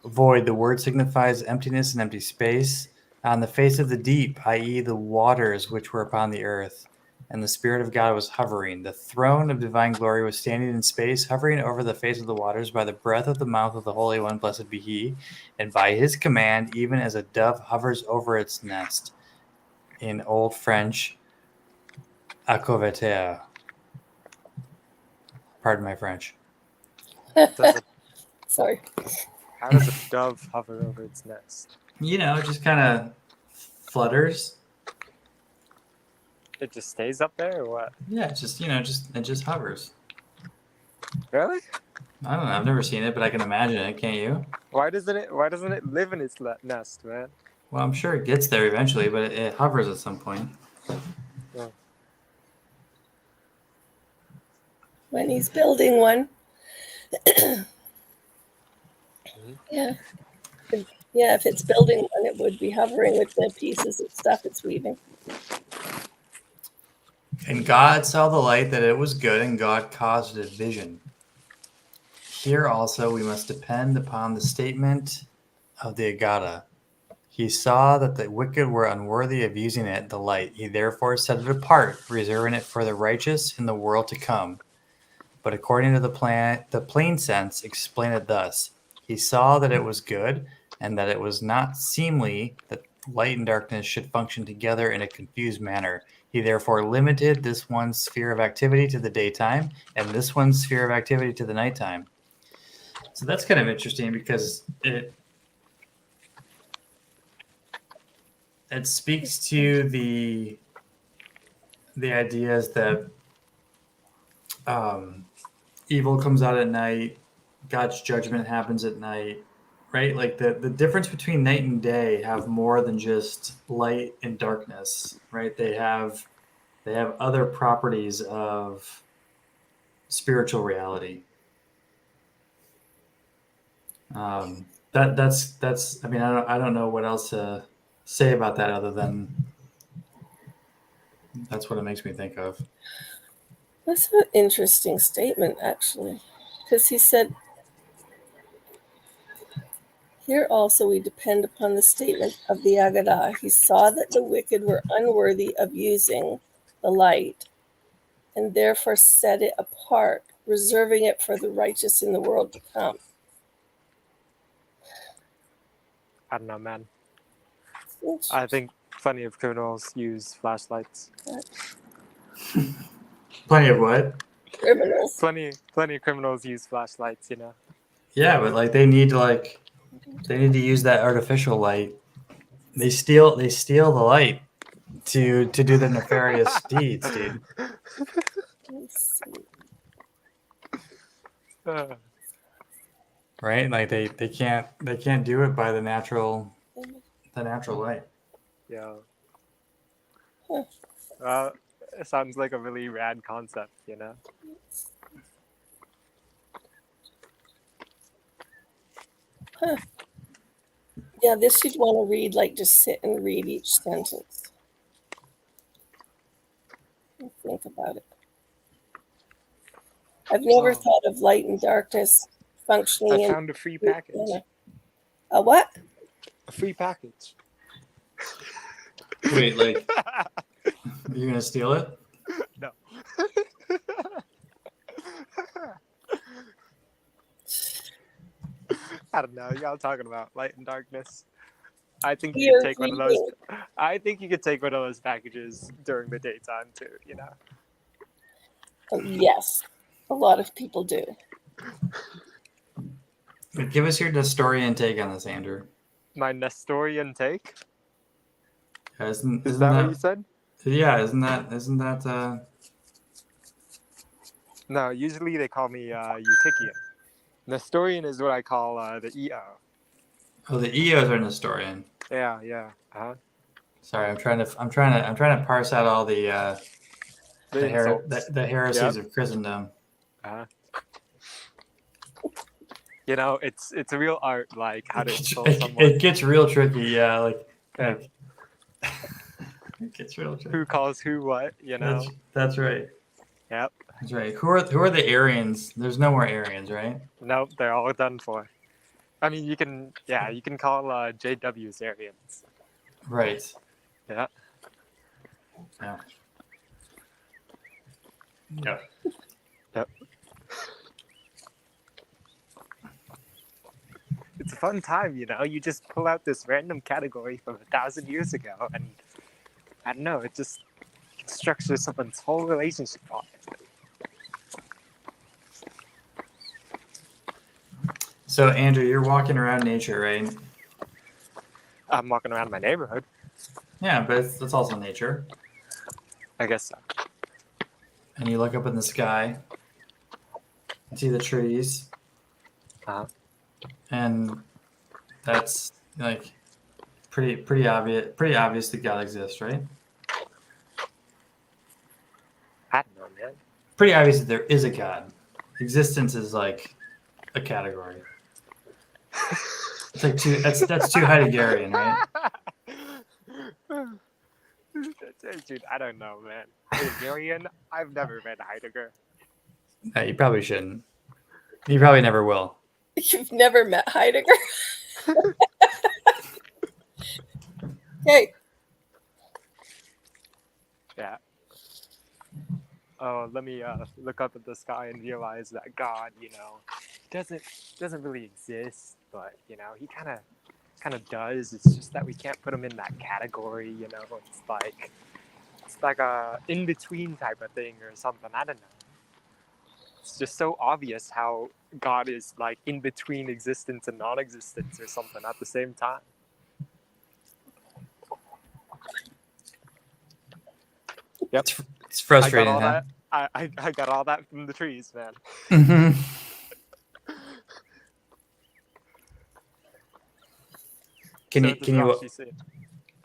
Void. The word signifies emptiness and empty space on the face of the deep, i.e., the waters which were upon the earth. And the Spirit of God was hovering. The throne of divine glory was standing in space, hovering over the face of the waters by the breath of the mouth of the Holy One, blessed be He, and by His command, even as a dove hovers over its nest. In Old French, Acovetea. Pardon my French. Sorry. How does a dove hover over its nest? You know, it just kind of flutters. It just stays up there, or what? Yeah, it just hovers. Really? I don't know. I've never seen it, but I can imagine it. Can't you? Why doesn't it live in its nest, man? Well, I'm sure it gets there eventually, but it hovers at some point. Yeah. When he's building one. Yeah. Yeah, if it's building one, it would be hovering with the pieces of stuff it's weaving. And God saw the light that it was good, and God caused a vision. Here also we must depend upon the statement of the Agada. He saw that the wicked were unworthy of using it, the light. He therefore set it apart, reserving it for the righteous in the world to come. But according to the plain sense, explain it thus. He saw that it was good, and that it was not seemly that light and darkness should function together in a confused manner. He therefore limited this one sphere of activity to the daytime, and this one sphere of activity to the nighttime. So that's kind of interesting because it speaks to the ideas that evil comes out at night, God's judgment happens at night, right? Like the difference between night and day have more than just light and darkness, right? They have other properties of spiritual reality. That's I mean, I don't know what else to say about that other than that's what it makes me think of. That's an interesting statement, actually, because he said, here also we depend upon the statement of the Agadah. He saw that the wicked were unworthy of using the light, and therefore set it apart, reserving it for the righteous in the world to come. I don't know, man. I think plenty of criminals use flashlights. Plenty of what? Criminals. Plenty of criminals use flashlights, you know. Yeah, but like they need to use that artificial light. They steal the light to do the nefarious deeds, dude. Right? Like they can't do it by the natural light. Yeah. Well, it sounds like a really rad concept, you know. Yeah, this you'd want to read, like just sit and read each sentence. And think about it. I've never thought of light and darkness functioning. I found a free package. A what? A free package. Wait, like you're gonna steal it? No. I don't know. Y'all talking about light and darkness. I think you could take one of those. I think you could take one of those packages during the daytime too. You know. Yes, a lot of people do. Give us your Nestorian take on this, Andrew. My Nestorian take. Isn't Is that what you said? Yeah, isn't that No, usually they call me Eutychian. Nestorian is what I call the EO. Oh, the Eos are Nestorian. Yeah, yeah. Uh-huh. Sorry, I'm trying to parse out all the insults. the heresies of Christendom. Uh-huh. You know, it's a real art, like how to insult someone. It gets real tricky, yeah. Like, kind of, it gets real tricky. Who calls who what? You know. That's right. Yep. That's right. Who are the Aryans? There's no more Aryans, right? Nope, they're all done for. I mean, you can call JWs Aryans. Right. Yeah. Yeah. Yep. Yep. It's a fun time, you know. You just pull out this random category from 1,000 years ago, and I don't know, it just structures someone's whole relationship on it. So, Andrew, you're walking around nature, right? I'm walking around my neighborhood. Yeah, but that's also nature. I guess so. And you look up in the sky, and see the trees, and that's like pretty obvious that God exists, right? I don't know, man. Pretty obvious that there is a God. Existence is like a category. It's like that's too Heideggerian, right? Dude, I don't know, man. Heideggerian? I've never read Heidegger. No, you probably shouldn't. You probably never will. You've never met Heidegger? Okay. Yeah. Oh, let me look up at the sky and realize that God, you know, doesn't really exist, but you know, he kind of does. It's just that we can't put him in that category, you know. It's like a in between type of thing or something. I don't know. It's just so obvious how God is like in between existence and non-existence or something at the same time. Yep. It's frustrating, huh? I got all that from the trees, man. Mm-hmm.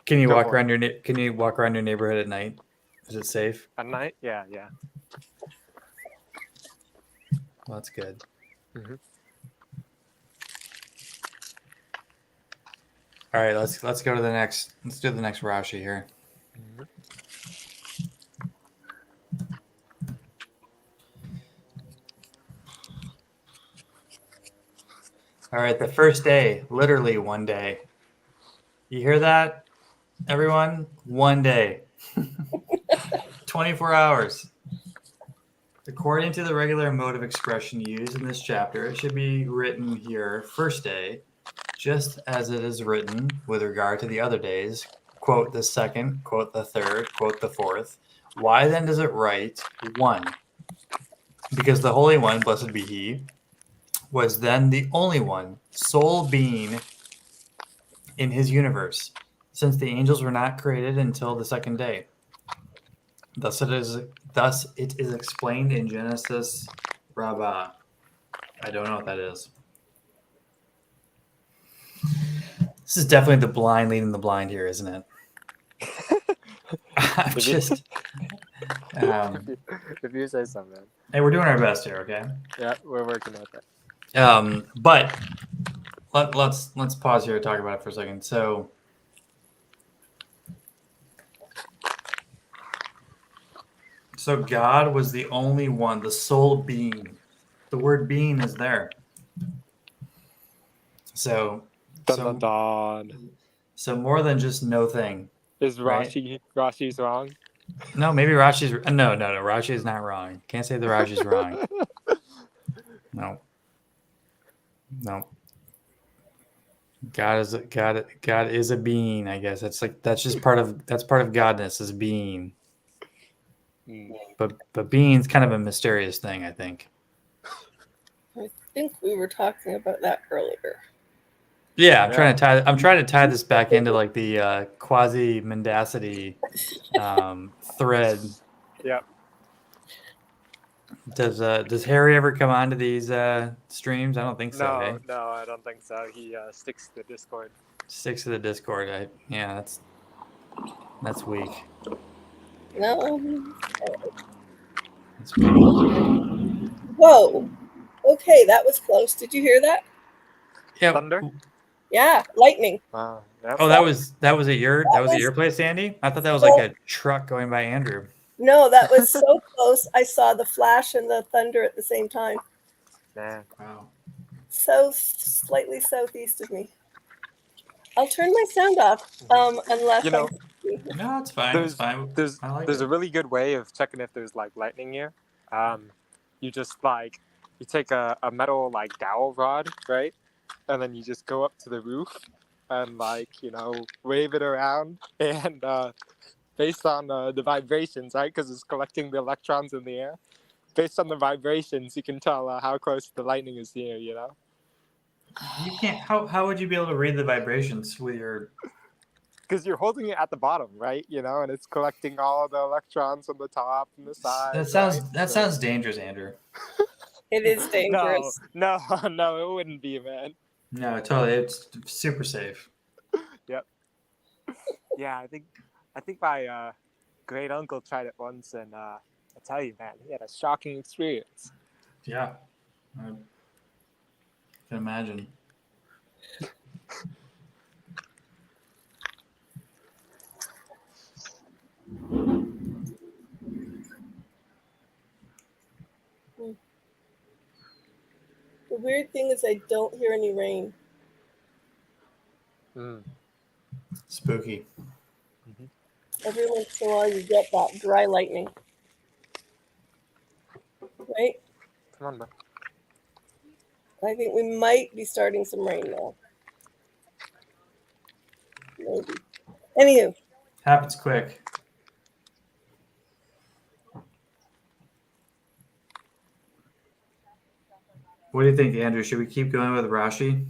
Can you walk around your neighborhood at night? Is it safe? At night? Yeah. Well, that's good. Mm-hmm. All right, let's go to the next. Let's do the next Rashi here. Mm-hmm. All right, the first day, literally one day. You hear that, everyone? One day. 24 hours. According to the regular mode of expression used in this chapter, it should be written here, first day, just as it is written with regard to the other days, quote the second, quote the third, quote the fourth. Why then does it write one? Because the Holy One, blessed be He, was then the only one, sole being in His universe, since the angels were not created until the second day. Thus it is explained in Genesis Rabbah. I don't know what that is. This is definitely the blind leading the blind here, isn't it? I'm just. If you say so, man. Hey, we're doing our best here, okay? Yeah, we're working with it. But let's pause here and talk about it for a second. So God was the only one, the sole being. The word being is there. So more than just no thing. Is Rashi's wrong? No, maybe Rashi's no. Rashi is not wrong. Can't say the Rashi's wrong. No. God is a being, I guess. That's part of godness is being. But being's kind of a mysterious thing, I think. I think we were talking about that earlier. Yeah, I'm trying to tie this back into like the quasi mendacity thread. Yep. Does Harry ever come onto these streams? I don't think so. Hey? No, I don't think so. He sticks to the Discord. Sticks to the Discord. Yeah, that's weak. No. That's weak. Whoa. Okay, that was close. Did you hear that? Yeah. Thunder? Yeah, lightning. Yep. Oh, that was at your place, Andy? I thought that was like a truck going by Andrew. No, that was so close. I saw the flash and the thunder at the same time. Man. Wow. So slightly southeast of me. I'll turn my sound off. Unless You know, no, it's fine. It's fine. There's a really good way of checking if there's like lightning here. You just like you take a metal like dowel rod, right? And then you just go up to the roof and like, wave it around and based on the vibrations, right? Because it's collecting the electrons in the air. Based on the vibrations, you can tell how close the lightning is here, You can't. How would you be able to read the vibrations with your? Because you're holding it at the bottom, right? And it's collecting all the electrons on the top and the side. That sounds dangerous, Andrew. It is dangerous. No, it wouldn't be, man. No, totally. It's super safe. Yep. Yeah, I think my great uncle tried it once, and I tell you, man, he had a shocking experience. Yeah, I can imagine. The weird thing is I don't hear any rain. Spooky. Every once in a while you get that dry lightning. Right? Come on, bro. I think we might be starting some rain now. Maybe. Anywho. Happens quick. What do you think, Andrew? Should we keep going with Rashi?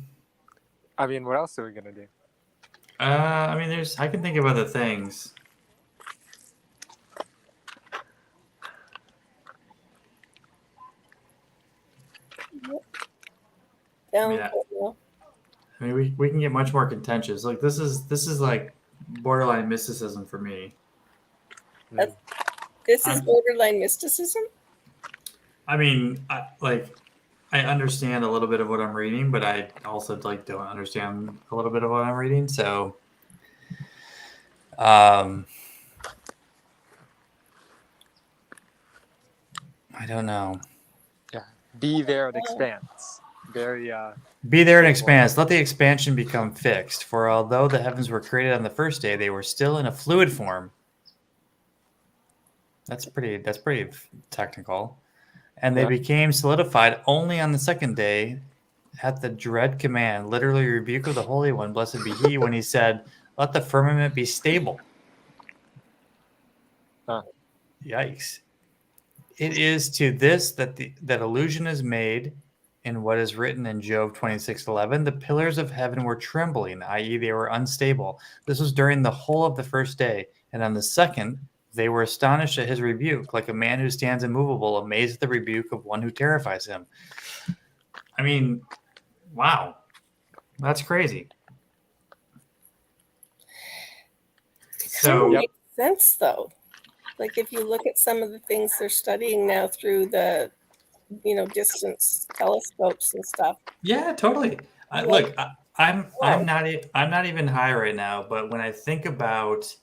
I mean, what else are we gonna do? I mean, I can think of other things. I mean, we can get much more contentious. Like this is like borderline mysticism for me. This is borderline mysticism? I mean, I understand a little bit of what I'm reading, but I also don't understand a little bit of what I'm reading. So, I don't know. Yeah, be there and expanse. Very. Be there and expanse. Let the expansion become fixed. For although the heavens were created on the first day, they were still in a fluid form. That's pretty technical. And they became solidified only on the second day at the dread command, literally rebuke of the Holy One, blessed be he, when he said, let the firmament be stable. Yikes. It is to this that allusion is made in what is written in Job 26:11. The pillars of heaven were trembling, i.e. they were unstable. This was during the whole of the first day. And on the second, they were astonished at his rebuke, like a man who stands immovable, amazed at the rebuke of one who terrifies him. I mean, wow. That's crazy. So it makes sense, though. Like if you look at some of the things they're studying now through the, distance telescopes and stuff. Yeah, totally. Look, I'm not even high right now, but when I think about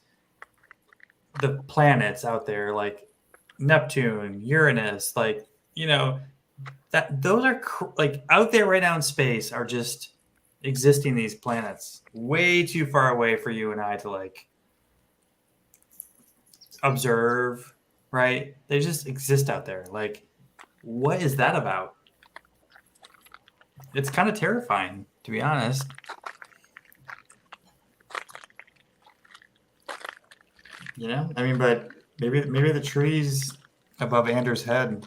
the planets out there, like Neptune, Uranus, like that those are like out there right now in space are just existing. These planets way too far away for you and I to like observe, right? They just exist out there. Like, what is that about? It's kind of terrifying, to be honest. I mean, but maybe the trees above Andrew's head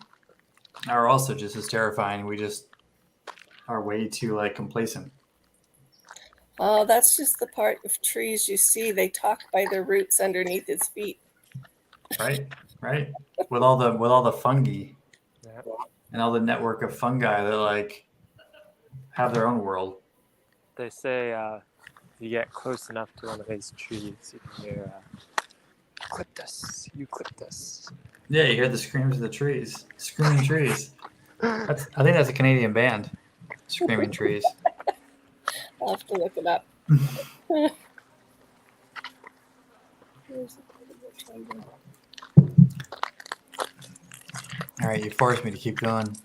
are also just as terrifying. We just are way too complacent. Oh, that's just the part of trees you see. They talk by their roots underneath his feet. Right, right. With all the fungi Yeah. and all the network of fungi that like have their own world. They say you get close enough to one of these trees, you can hear Eucalyptus, Eucalyptus. Yeah, you hear the screams of the trees, screaming trees. I think that's a Canadian band, Screaming Trees. I'll have to look it up. All right, you forced me to keep going.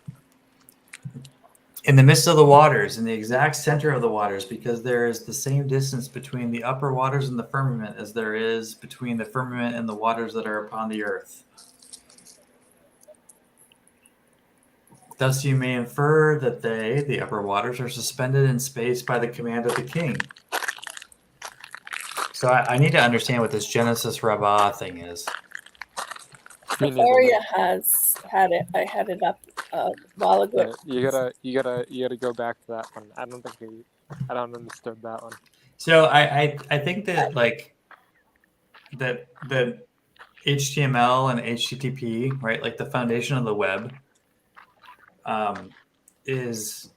In the midst of the waters, in the exact center of the waters, because there is the same distance between the upper waters and the firmament as there is between the firmament and the waters that are upon the earth. Thus you may infer that they, the upper waters, are suspended in space by the command of the king. So I need to understand what this Genesis Rabbah thing is. Safaria has had it. I had it up a while ago. You gotta go back to that one. I don't understand that one. So I think that like that HTML and HTTP, right, like the foundation of the web, is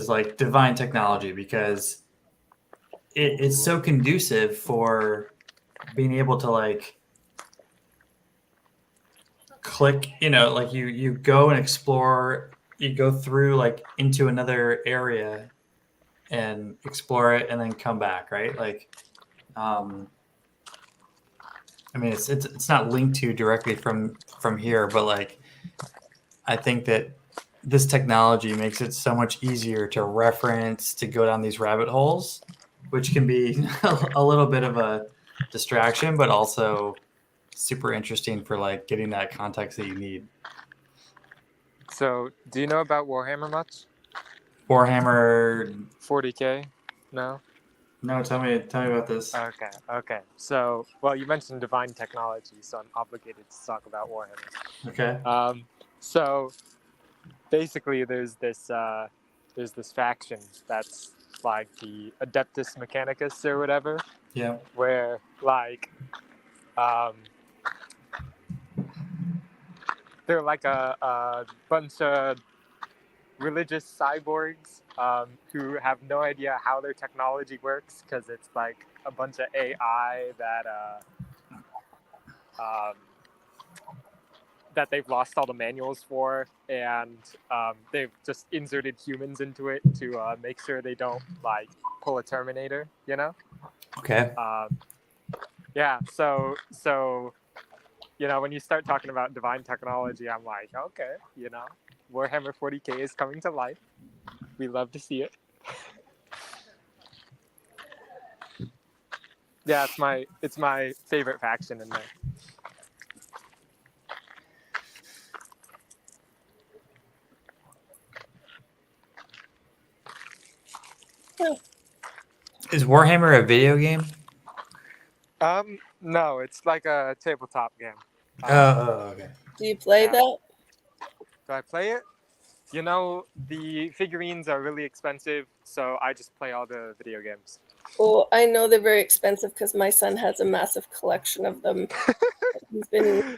like divine technology because it's so conducive for being able to like click, like you go and explore, you go through like into another area and explore it and then come back, right? Like I mean it's not linked to directly from here, but like I think that this technology makes it so much easier to reference, to go down these rabbit holes, which can be a little bit of a distraction, but also super interesting for like getting that context that you need. So, do you know about Warhammer much? Warhammer 40K? No? No, tell me about this. Okay. So, well, you mentioned divine technology, so I'm obligated to talk about Warhammer. Okay. So basically there's this faction that's like the Adeptus Mechanicus or whatever. Yeah. Where like they're like a bunch of religious cyborgs who have no idea how their technology works because it's like a bunch of AI that they've lost all the manuals for, and they've just inserted humans into it to make sure they don't like pull a Terminator, you know? Okay. Yeah. So when you start talking about divine technology, I'm like, okay, Warhammer 40K is coming to life. We love to see it. Yeah, it's my favorite faction in there. Is Warhammer a video game? No, it's like a tabletop game. Okay. Do you play that? Do I play it? The figurines are really expensive, so I just play all the video games. Well, I know they're very expensive because my son has a massive collection of them. He's been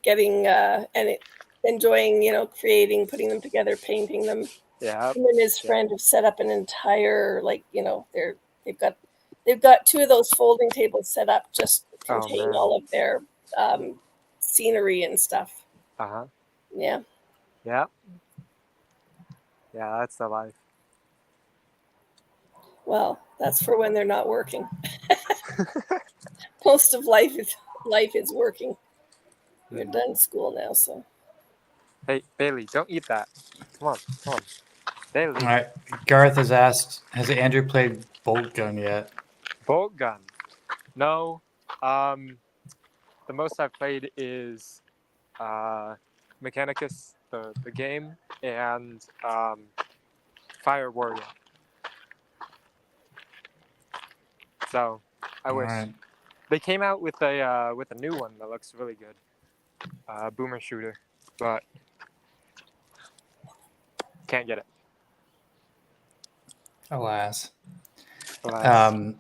getting and enjoying, creating, putting them together, painting them. Yeah. Him and his friend have set up an entire they've got 2 of those folding tables set up just to contain all of their scenery and stuff. Yeah. Yeah. Yeah, that's the life. Well, that's for when they're not working. Most of life is working. We're done school now, so. Hey, Bailey, don't eat that. Come on. Bailey. All right. Garth has asked, has Andrew played Bolt Gun yet? Bolt Gun? No. The most I've played is Mechanicus, the game, and Fire Warrior. So I wish. Right. They came out with a new one that looks really good. Boomer shooter, but can't get it. Alas. Bless.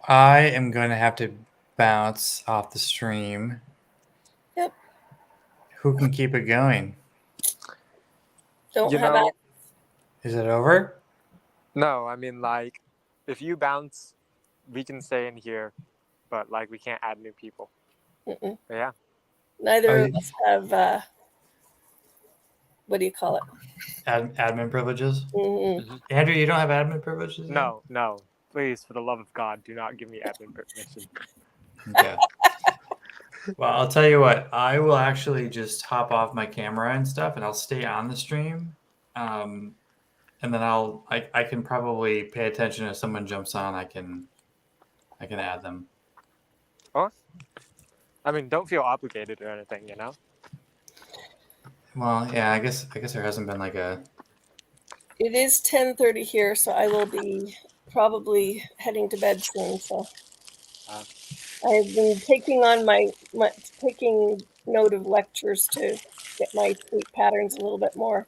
I am going to have to bounce off the stream. Yep. Who can keep it going? Don't You have know, Is it over? no, I mean, like, if you bounce, we can stay in here, but, like, we can't add new people. Mm-mm. But yeah. Neither Oh, of us have, what do you call it? Admin privileges? Mm-hmm. Andrew, you don't have admin privileges? yet? No. Please, for the love of God, do not give me admin permission. Okay. Well, I'll tell you what. I will actually just hop off my camera and stuff, and I'll stay on the stream. And then I can probably pay attention if someone jumps on. I can add them. I mean, don't feel obligated or anything, you know? Well, yeah. I guess there hasn't been like a. It is 10:30 here, so I will be probably heading to bed soon. So I've been taking on my taking note of lectures to get my sleep patterns a little bit more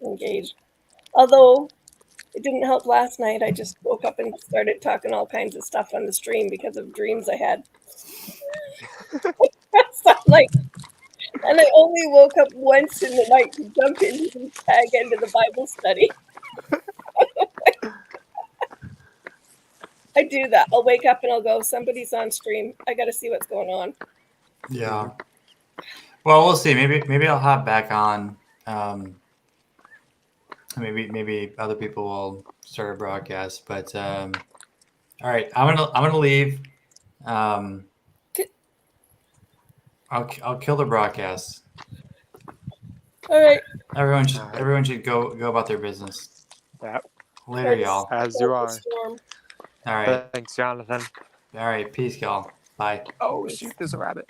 engaged. Although it didn't help last night, I just woke up and started talking all kinds of stuff on the stream because of dreams I had. So I'm like, and I only woke up once in the night to jump into the tag end of the Bible study. I do that. I'll wake up and I'll go, somebody's on stream. I got to see what's going on. Yeah. Well, we'll see. Maybe I'll hop back on. Maybe other people will start a broadcast. But all right, I'm gonna leave. I'll kill the broadcast. All right. Everyone should go about their business. Yeah. Later, y'all. As you are. Storm. All right. Thanks, Jonathan. All right. Peace, y'all. Bye. Oh, shoot, there's a rabbit.